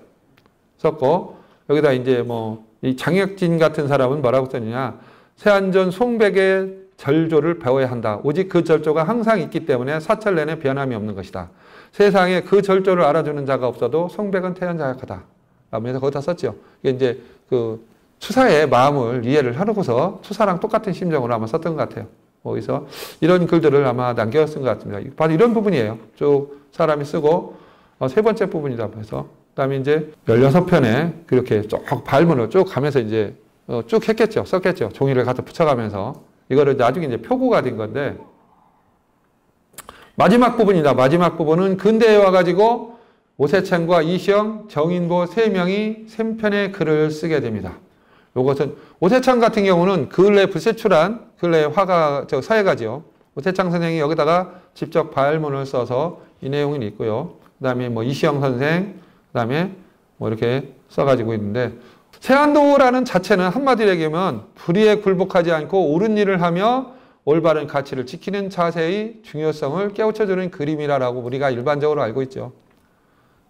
썼고 여기다 이제 뭐 이 장혁진 같은 사람은 뭐라고 썼느냐? 세안전 송백의 절조를 배워야 한다. 오직 그 절조가 항상 있기 때문에 사철 내내 변함이 없는 것이다. 세상에 그 절조를 알아주는 자가 없어도 송백은 태연자약하다. 라면서 거기다 썼죠. 이게 이제 그 추사의 마음을 이해를 하고서 추사랑 똑같은 심정으로 아마 썼던 것 같아요. 거기서 이런 글들을 아마 남겨쓴 것 같습니다. 바로 이런 부분이에요. 쭉 사람이 쓰고 세 번째 부분이다. 그래서 그다음에 이제 16편에 그렇게 쭉 발문을 쭉 가면서 이제 쭉 했겠죠. 썼겠죠. 종이를 갖다 붙여가면서 이거를 나중에 이제 표구가 된 건데 마지막 부분이다. 마지막 부분은 근대에 와가지고 오세창과 이시영, 정인보 3명이 3편의 글을 쓰게 됩니다. 요것은 오세창 같은 경우는 근래 불세출한 근래 화가 서예가지요. 오세창 선생이 여기다가 직접 발문을 써서 이 내용이 있고요. 그다음에 뭐 이시영 선생, 그다음에 뭐 이렇게 써가지고 있는데 세안도라는 자체는 한마디로 얘기하면 불의에 굴복하지 않고 옳은 일을 하며 올바른 가치를 지키는 자세의 중요성을 깨우쳐주는 그림이라고 우리가 일반적으로 알고 있죠.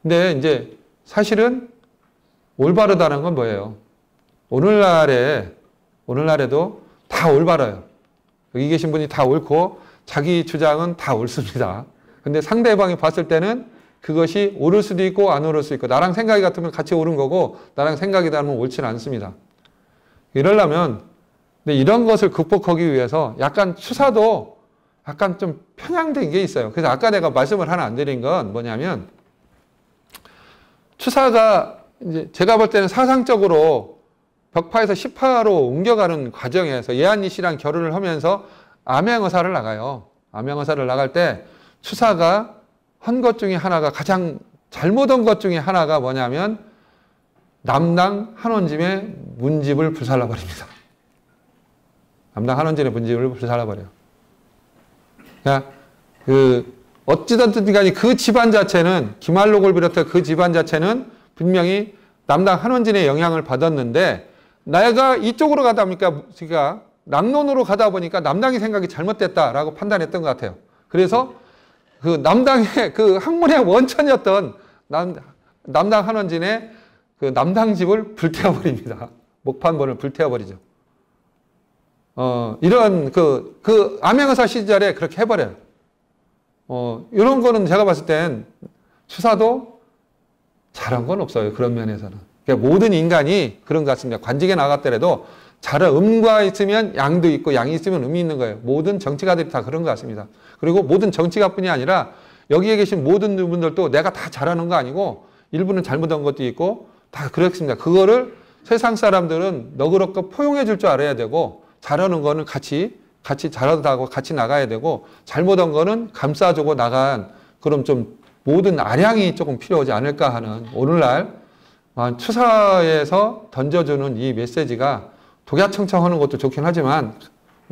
근데 이제 사실은 올바르다는 건 뭐예요? 오늘날에도 다 올바라요. 여기 계신 분이 다 옳고 자기 주장은 다 옳습니다. 근데 상대방이 봤을 때는 그것이 옳을 수도 있고 안 옳을 수도 있고 나랑 생각이 같으면 같이 옳은 거고 나랑 생각이 다르면 옳지는 않습니다. 이러려면 근데 이런 것을 극복하기 위해서 약간 추사도 약간 좀 편향된 게 있어요. 그래서 아까 내가 말씀을 하나 안 드린 건 뭐냐면 추사가 이제 제가 볼 때는 사상적으로 벽파에서 시파로 옮겨가는 과정에서 예안리 씨랑 결혼을 하면서 암행어사를 나가요. 암행어사를 나갈 때 추사가 한 것 중에 하나가 가장 잘못한 것 중에 하나가 뭐냐면 남당 한원짐의 문집을 불살라버립니다. 남당 한원짐의 문집을 불살라버려요. 그러니까 어찌됐든 간에 그 집안 자체는 김한록을 비롯해 그 집안 자체는 분명히 남당 한원진의 영향을 받았는데 내가 이쪽으로 가다 보니까 제가 낙론으로 가다 보니까 남당의 생각이 잘못됐다라고 판단했던 것 같아요. 그래서 그 남당의 그 학문의 원천이었던 남당 한원진의 그 남당 집을 불태워버립니다. 목판본을 불태워버리죠. 이런 그 암행어사 시절에 그렇게 해버려요. 이런 거는 제가 봤을 땐 추사도 잘한 건 없어요. 그런 면에서는. 그러니까 모든 인간이 그런 것 같습니다. 관직에 나갔더라도 음과 있으면 양도 있고 양이 있으면 음이 있는 거예요. 모든 정치가들이 다 그런 것 같습니다. 그리고 모든 정치가뿐이 아니라 여기에 계신 모든 분들도 내가 다 잘하는 거 아니고 일부는 잘못한 것도 있고 다 그렇습니다. 그거를 세상 사람들은 너그럽고 포용해 줄 줄 알아야 되고 잘하는 거는 같이 잘하다고 같이 나가야 되고 잘못한 거는 감싸주고 나간 그럼 좀 모든 아량이 조금 필요하지 않을까 하는 오늘날 추사에서 던져주는 이 메시지가 독야청청하는 것도 좋긴 하지만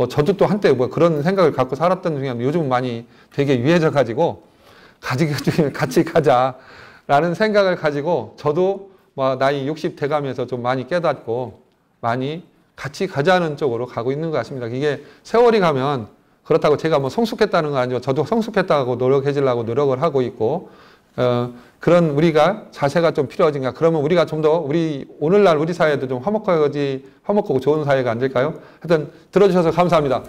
저도 또 한때 그런 생각을 갖고 살았던 중에 요즘 많이 되게 유해져 가지고 같이 가자라는 생각을 가지고 저도 나이 60 돼가면서 좀 많이 깨닫고 많이 같이 가자는 쪽으로 가고 있는 것 같습니다. 이게 세월이 가면 그렇다고 제가 성숙했다는 건 아니고 저도 성숙했다고 노력해지려고 노력을 하고 있고 그런 우리가 자세가 좀 필요하진가. 그러면 우리가 좀 더 오늘날 우리 사회도 좀 화목하고 좋은 사회가 안 될까요? 하여튼 들어주셔서 감사합니다.